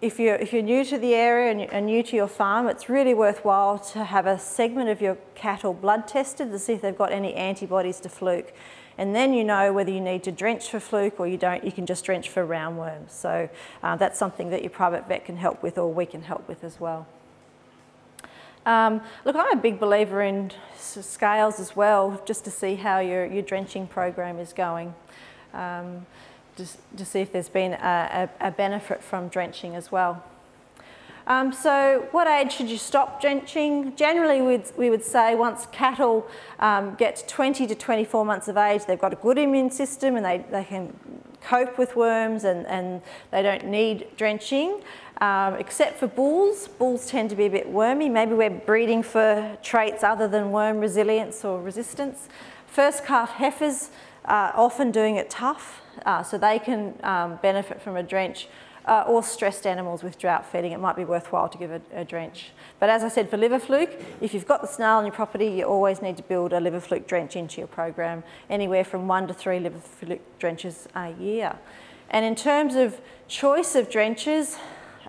if you're new to the area and new to your farm, it's really worthwhile to have a segment of your cattle blood tested to see if they've got any antibodies to fluke. And then you know whether you need to drench for fluke or you don't, you can just drench for roundworms. So that's something that your private vet can help with, or we can help with as well. Look, I'm a big believer in scales as well, just to see how your drenching program is going. Just to see if there's been a benefit from drenching as well. So what age should you stop drenching? Generally we would say once cattle get to 20 to 24 months of age, they've got a good immune system and they can cope with worms and they don't need drenching. Except for bulls. Bulls tend to be a bit wormy. Maybe we're breeding for traits other than worm resilience or resistance. First calf heifers, often doing it tough, so they can benefit from a drench, or stressed animals with drought feeding. It might be worthwhile to give a drench. But as I said, for liver fluke, if you've got the snail on your property, you always need to build a liver fluke drench into your program, anywhere from 1 to 3 liver fluke drenches a year. And in terms of choice of drenches,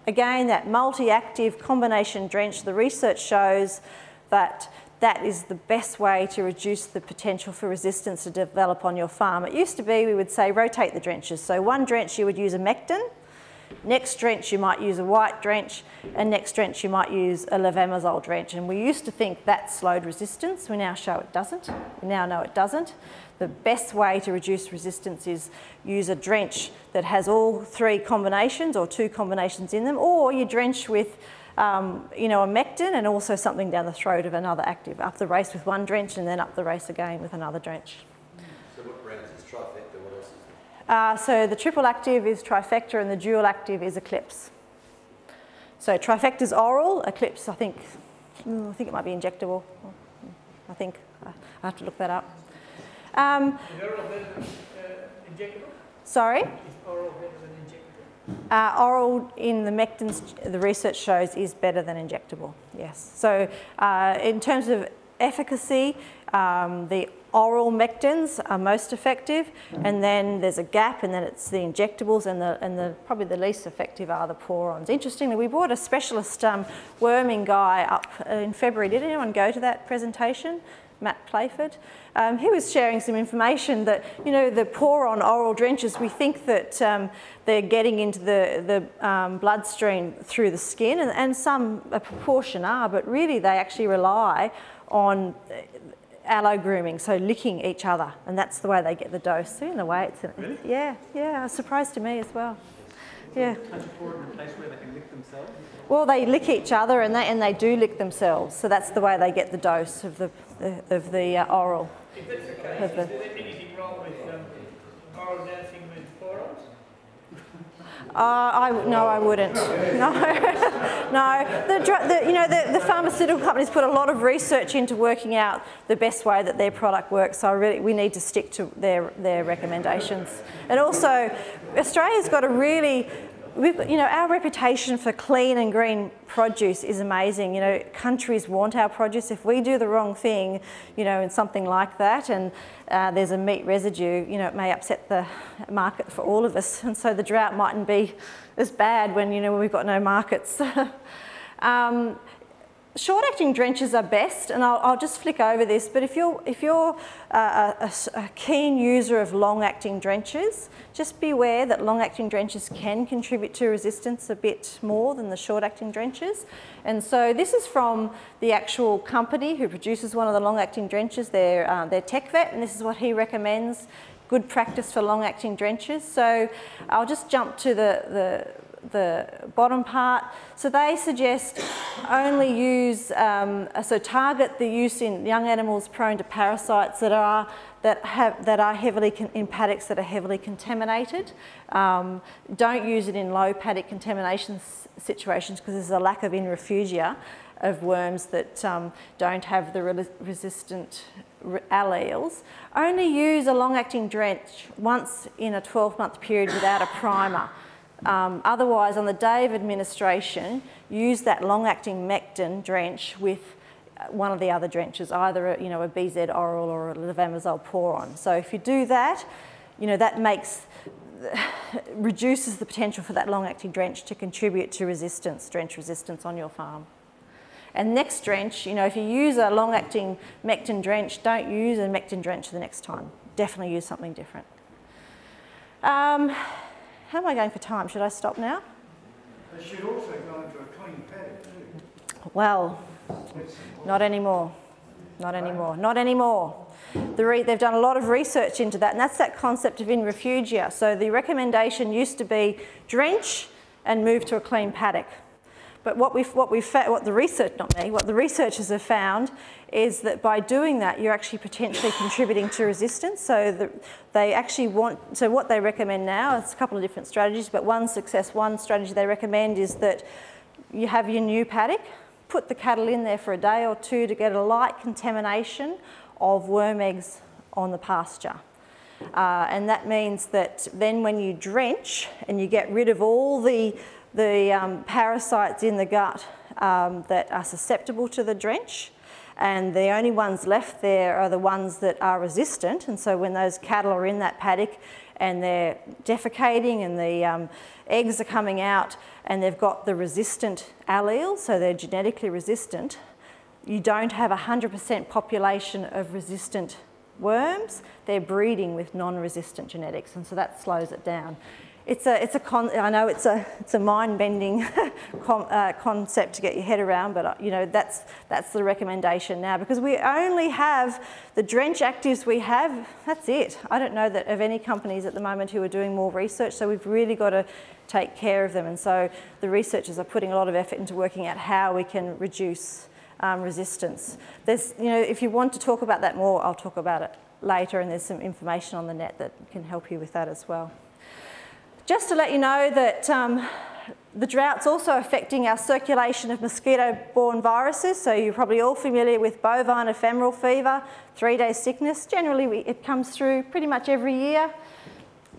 again, that multi-active combination drench, the research shows that that is the best way to reduce the potential for resistance to develop on your farm. It used to be, we would say, rotate the drenches. So one drench you would use a mectin, next drench you might use a white drench, and next drench you might use a levamisole drench. And we used to think that slowed resistance. We now show it doesn't. We now know it doesn't. The best way to reduce resistance is use a drench that has all 3 combinations or 2 combinations in them, or you drench with you know, a mectin and also something down the throat of another active. Up the race with one drench and then up the race again with another drench. So what brands is Trifecta? What else is there? So the triple active is Trifecta and the dual active is Eclipse. So Trifecta's oral, Eclipse I think it might be injectable. I think I have to look that up. Is oral better than injectable? Sorry? Is oral better than injectable? Oral in the mectins, the research shows, is better than injectable, yes. So in terms of efficacy, the oral mectins are most effective, and then there's a gap, and then it's the injectables, and probably the least effective are the porons. Interestingly, we brought a specialist worming guy up in February. Did anyone go to that presentation? Matt Playford. He was sharing some information that, you know, the poron oral drenches, we think that they're getting into the bloodstream through the skin, and a proportion are, but really they actually rely on allo grooming, so licking each other, and that's the way they get the dose. So in a way, it's really? Yeah, a surprise to me as well. Yeah. Can't you pour it in a place where they can lick themselves? Well, they lick each other, and they do lick themselves. So that's the way they get the dose of the oral. If that's the case, is there anything wrong with oral dancing with porons? No, I wouldn't. No, no. You know, the pharmaceutical companies put a lot of research into working out the best way that their product works. So we need to stick to their recommendations. And also, Australia's got a really, you know, our reputation for clean and green produce is amazing. You know, countries want our produce. If we do the wrong thing, you know, in something like that, and there's a meat residue, you know, it may upset the market for all of us. And so the drought mightn't be as bad when, you know, we've got no markets. Short-acting drenches are best, and I'll just flick over this, but if you're a keen user of long-acting drenches, just beware that long-acting drenches can contribute to resistance a bit more than the short-acting drenches. And so this is from the actual company who produces one of the long-acting drenches, they're Tech Vet, and this is what he recommends, good practice for long-acting drenches. So I'll just jump to the bottom part. So they suggest only use, so target the use in young animals prone to parasites that are heavily in paddocks that are heavily contaminated. Don't use it in low paddock contamination situations because there's a lack of in refugia of worms that don't have the resistant alleles. Only use a long-acting drench once in a 12-month period without a primer. Otherwise, on the day of administration, use that long-acting mectin drench with one of the other drenches, either a BZ oral or a levamisole poron. So if you do that, you know, that reduces the potential for that long-acting drench to contribute to drench resistance on your farm. And next drench, you know, if you use a long-acting mectin drench, don't use a mectin drench the next time. Definitely use something different. How am I going for time? Should I stop now? They should also go into a clean paddock too. Well, not anymore. Not anymore. Not anymore. They've done a lot of research into that, and that's that concept of in refugia. So the recommendation used to be drench and move to a clean paddock. But what the researchers have found is that by doing that, you're actually potentially contributing to resistance. So what they recommend now is a couple of different strategies, but one strategy they recommend is that you have your new paddock, put the cattle in there for a day or two to get a light contamination of worm eggs on the pasture. And that means that then when you drench and you get rid of all the parasites in the gut that are susceptible to the drench, and the only ones left there are the ones that are resistant. And so when those cattle are in that paddock and they're defecating and the eggs are coming out and they've got the resistant allele, so they're genetically resistant, you don't have 100% population of resistant worms. They're breeding with non-resistant genetics, and so that slows it down. I know it's a mind-bending concept to get your head around, but you know, that's the recommendation now, because we only have the drench actives we have. That's it. I don't know that of any companies at the moment who are doing more research, so we've really got to take care of them. And so the researchers are putting a lot of effort into working out how we can reduce resistance. There's, you know, if you want to talk about that more, I'll talk about it later, and there's some information on the net that can help you with that as well. Just to let you know that the drought's also affecting our circulation of mosquito-borne viruses. So you're probably all familiar with bovine ephemeral fever, 3-day sickness. Generally, it comes through pretty much every year,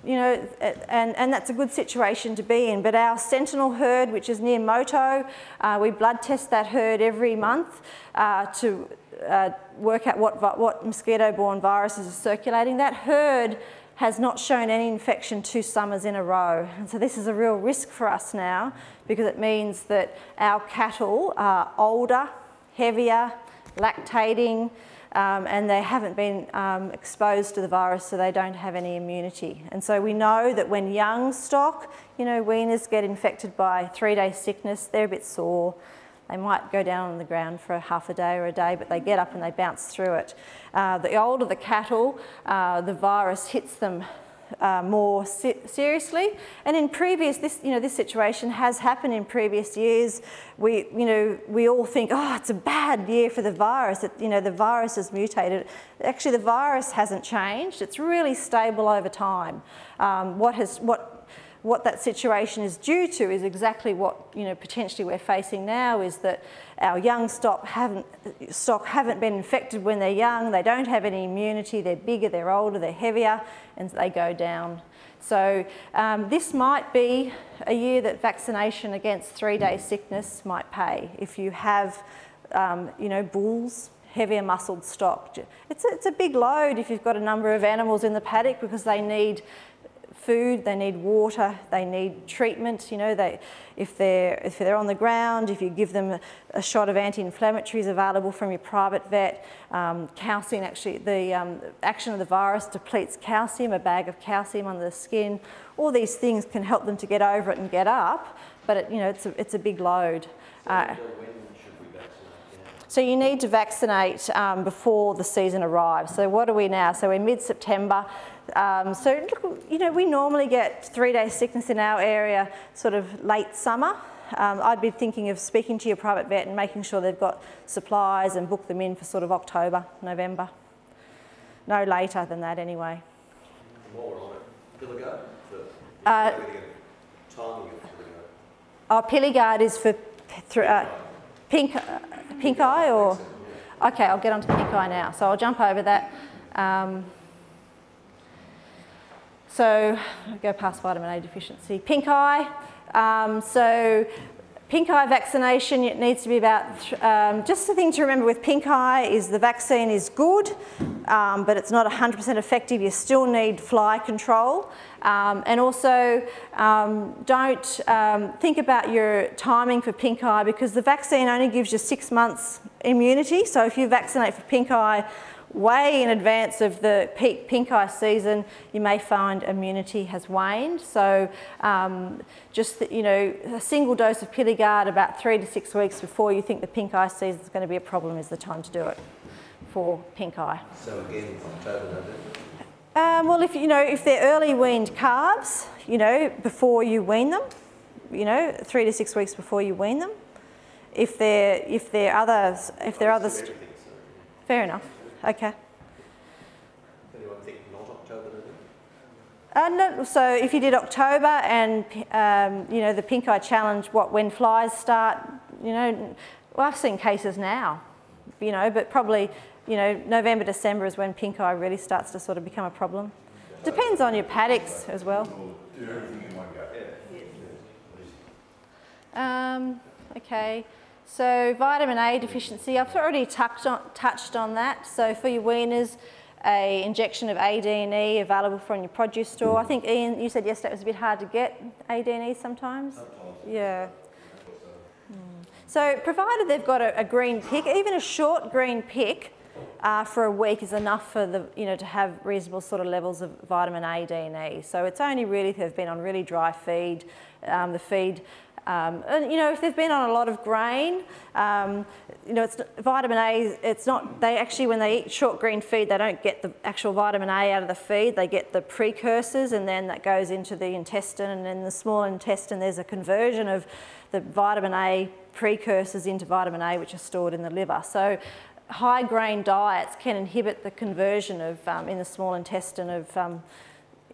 you know, and that's a good situation to be in. But our sentinel herd, which is near Moto, we blood test that herd every month to work out what mosquito-borne viruses are circulating. That herd has not shown any infection 2 summers in a row. And so this is a real risk for us now, because it means that our cattle are older, heavier, lactating, and they haven't been exposed to the virus, so they don't have any immunity. And so we know that when young stock, you know, weaners get infected by 3-day sickness, they're a bit sore. They might go down on the ground for half a day or a day, but they get up and they bounce through it. The older the cattle, the virus hits them more seriously. And in previous, this situation has happened in previous years. We all think, oh, it's a bad year for the virus. The virus has mutated. Actually, the virus hasn't changed. It's really stable over time. What that situation is due to is exactly what potentially we're facing now, is that our young stock haven't been infected when they're young. They don't have any immunity. They're bigger, they're older, they're heavier, and they go down. So this might be a year that vaccination against 3-day sickness might pay. If you have bulls, heavier muscled stock, it's a big load if you've got a number of animals in the paddock, because they need food, they need water, they need treatment. If they're on the ground, if you give them a shot of anti-inflammatories available from your private vet, calcium, actually the action of the virus depletes calcium, a bag of calcium under the skin. All these things can help them to get over it and get up, but it's a big load. So you need to vaccinate before the season arrives. So what are we now? So we're mid-September. So we normally get 3-day sickness in our area sort of late summer. I'd be thinking of speaking to your private vet and making sure they've got supplies and book them in for sort of October, November. No later than that anyway. More on it. Pilligard? Timing of Pilligard. Pilligard is for pink eye, or? Okay, I'll get onto pink eye now. So I'll jump over that. So I'll go past vitamin A deficiency. Pink eye. So pink eye vaccination, it needs to be about, just the thing to remember with pink eye is the vaccine is good, but it's not 100% effective. You still need fly control. And also don't think about your timing for pink eye, because the vaccine only gives you 6 months immunity. So if you vaccinate for pink eye way in advance of the peak pink eye season, you may find immunity has waned. So just a single dose of Pilligard about 3 to 6 weeks before you think the pink eye season is going to be a problem is the time to do it for pink eye. So again, October, November? Well, if they're early weaned calves, before you wean them, 3 to 6 weeks before you wean them. If they're others, fair enough. Okay. Anyone think not October, November? No, so if you did October and the pink eye challenge, when flies start, well, I've seen cases now, but probably November, December is when pink eye really starts to sort of become a problem. Depends on your paddocks as well. Okay, so vitamin A deficiency, I've already touched on that. So for your weaners, a injection of AD&E available from your produce store. I think, Ian, you said yesterday it was a bit hard to get AD&E sometimes? Yeah. So provided they've got a green pick, even a short green pick for a week is enough for the, to have reasonable sort of levels of vitamin A, D and E. So it's only really if they've been on really dry feed, the feed, and if they've been on a lot of grain, it's vitamin A, it's not, they actually, when they eat short green feed, they don't get the actual vitamin A out of the feed, they get the precursors, and then that goes into the intestine, and in the small intestine there's a conversion of the vitamin A precursors into vitamin A, which are stored in the liver. So high grain diets can inhibit the conversion of, in the small intestine of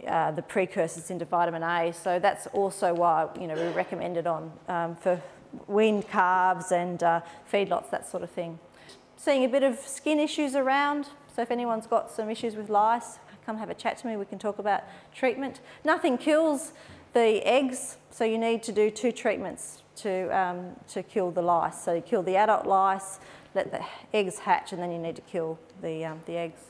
the precursors into vitamin A. So that's also why, we recommend it on for weaned calves and feedlots, that sort of thing. Seeing a bit of skin issues around. So if anyone's got some issues with lice, come have a chat to me. We can talk about treatment. Nothing kills the eggs, so you need to do 2 treatments to kill the lice. So you kill the adult lice, let the eggs hatch, and then you need to kill the eggs.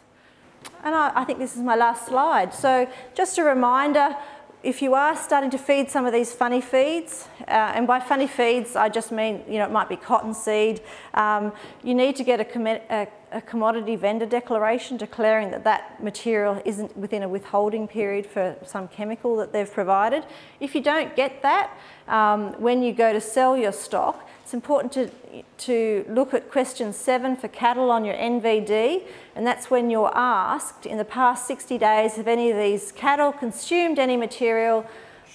And I think this is my last slide. So just a reminder, if you are starting to feed some of these funny feeds, and by funny feeds I just mean, it might be cottonseed, you need to get a commodity vendor declaration declaring that that material isn't within a withholding period for some chemical that they've provided. If you don't get that, when you go to sell your stock, it's important to look at question 7 for cattle on your NVD, and that's when you're asked, in the past 60 days, have any of these cattle consumed any material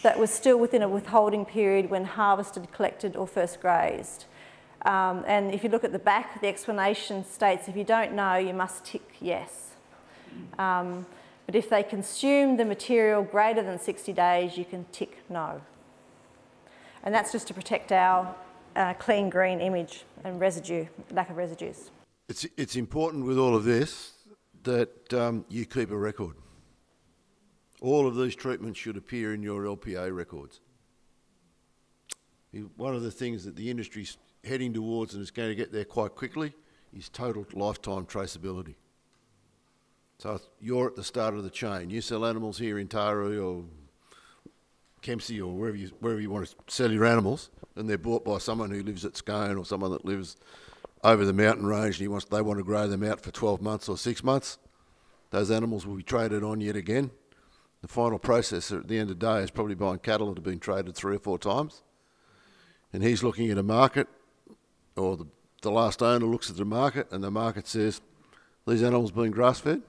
that was still within a withholding period when harvested, collected or first grazed. And if you look at the back, the explanation states if you don't know, you must tick yes. But if they consume the material greater than 60 days, you can tick no. And that's just to protect our clean green image and residue, lack of residues. It's important with all of this that you keep a record. All of these treatments should appear in your LPA records. One of the things that the industry's heading towards, and is going to get there quite quickly, is total lifetime traceability. So you're at the start of the chain. You sell animals here in Taree or Kempsey or wherever you want to sell your animals, and they're bought by someone who lives at Scone or someone that lives over the mountain range and they want to grow them out for 12 months or 6 months. Those animals will be traded on yet again. The final processor at the end of the day is probably buying cattle that have been traded 3 or 4 times. And he's looking at a market, or the last owner looks at the market, and the market says, these animals being grass-fed,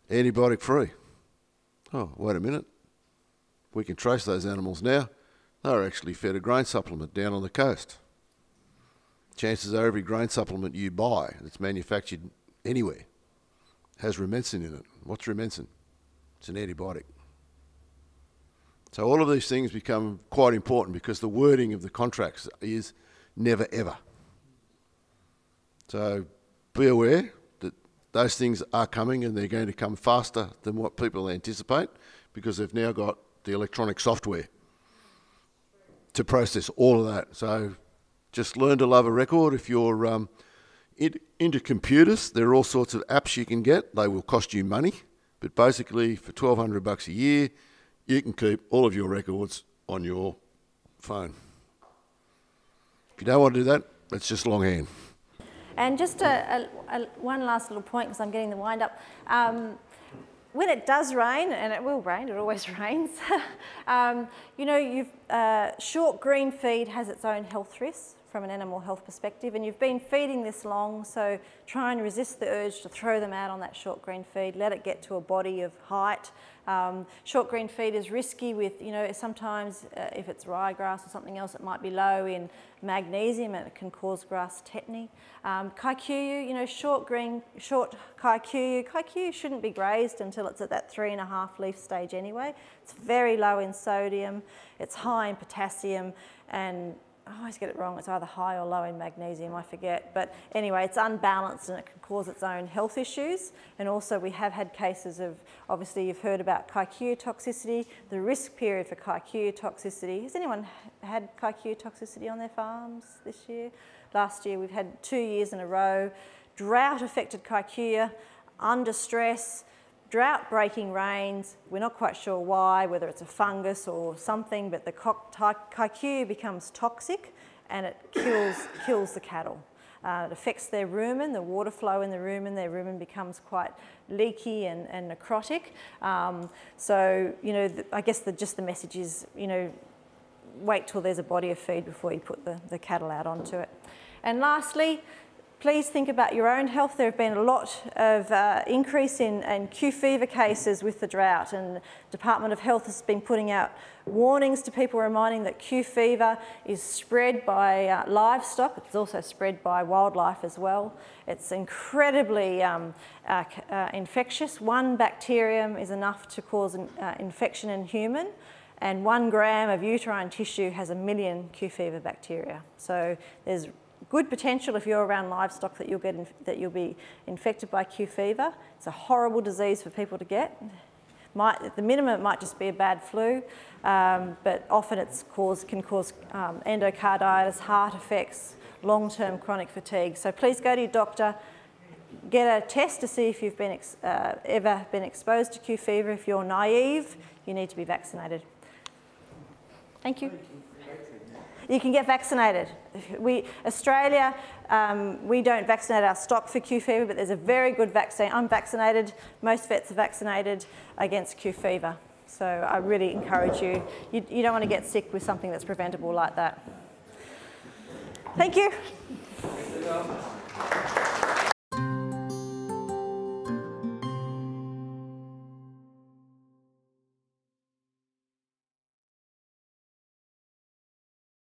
antibiotic-free. Oh, wait a minute. We can trace those animals now. They're actually fed a grain supplement down on the coast. Chances are every grain supplement you buy that's manufactured anywhere has rumensin in it. What's rumensin? It's an antibiotic. So all of these things become quite important because the wording of the contracts is never ever. So be aware that those things are coming, and they're going to come faster than what people anticipate because they've now got the electronic software to process all of that. So just learn to love a record. If you're into computers, there are all sorts of apps you can get. They will cost you money, but basically for $1,200 a year, you can keep all of your records on your phone. If you don't want to do that, it's just longhand. And just one last little point, because I'm getting the wind up. When it does rain, and it will rain, it always rains, short green feed has its own health risks from an animal health perspective, and you've been feeding this long, so try and resist the urge to throw them out on that short green feed. Let it get to a body of height. Short green feed is risky with, sometimes if it's ryegrass or something else, it might be low in magnesium and it can cause grass tetany. Kikuyu, short kikuyu shouldn't be grazed until it's at that 3.5 leaf stage anyway. It's very low in sodium, it's high in potassium and I always get it wrong, it's either high or low in magnesium, I forget. But anyway, it's unbalanced and it can cause its own health issues. And also we have had cases of, obviously you've heard about kikuyu toxicity, the risk period for kikuyu toxicity. Has anyone had kikuyu toxicity on their farms this year? Last year we've had 2 years in a row. Drought affected kikuyu, under stress, drought-breaking rains. We're not quite sure why, whether it's a fungus or something, but the kikuyu becomes toxic and it kills the cattle. It affects their rumen, the water flow in the rumen. Their rumen becomes quite leaky and necrotic. So, you know, I guess just the message is, you know, wait till there's a body of feed before you put the cattle out onto it. And lastly, please think about your own health. There have been a lot of increase in Q fever cases with the drought, and the Department of Health has been putting out warnings to people reminding that Q fever is spread by livestock. It's also spread by wildlife as well. It's incredibly infectious. One bacterium is enough to cause an infection in human, and 1 gram of uterine tissue has 1 million Q fever bacteria. So there's good potential if you're around livestock that you'll be infected by Q fever. It's a horrible disease for people to get. At the minimum, it might just be a bad flu, but often can cause endocarditis, heart effects, long-term chronic fatigue. So please go to your doctor, get a test to see if you've been ever been exposed to Q fever. If you're naive, you need to be vaccinated. Thank you. You can get vaccinated. Australia, we don't vaccinate our stock for Q fever, but there's a very good vaccine. I'm vaccinated. Most vets are vaccinated against Q fever. So I really encourage you. You don't want to get sick with something that's preventable like that. Thank you.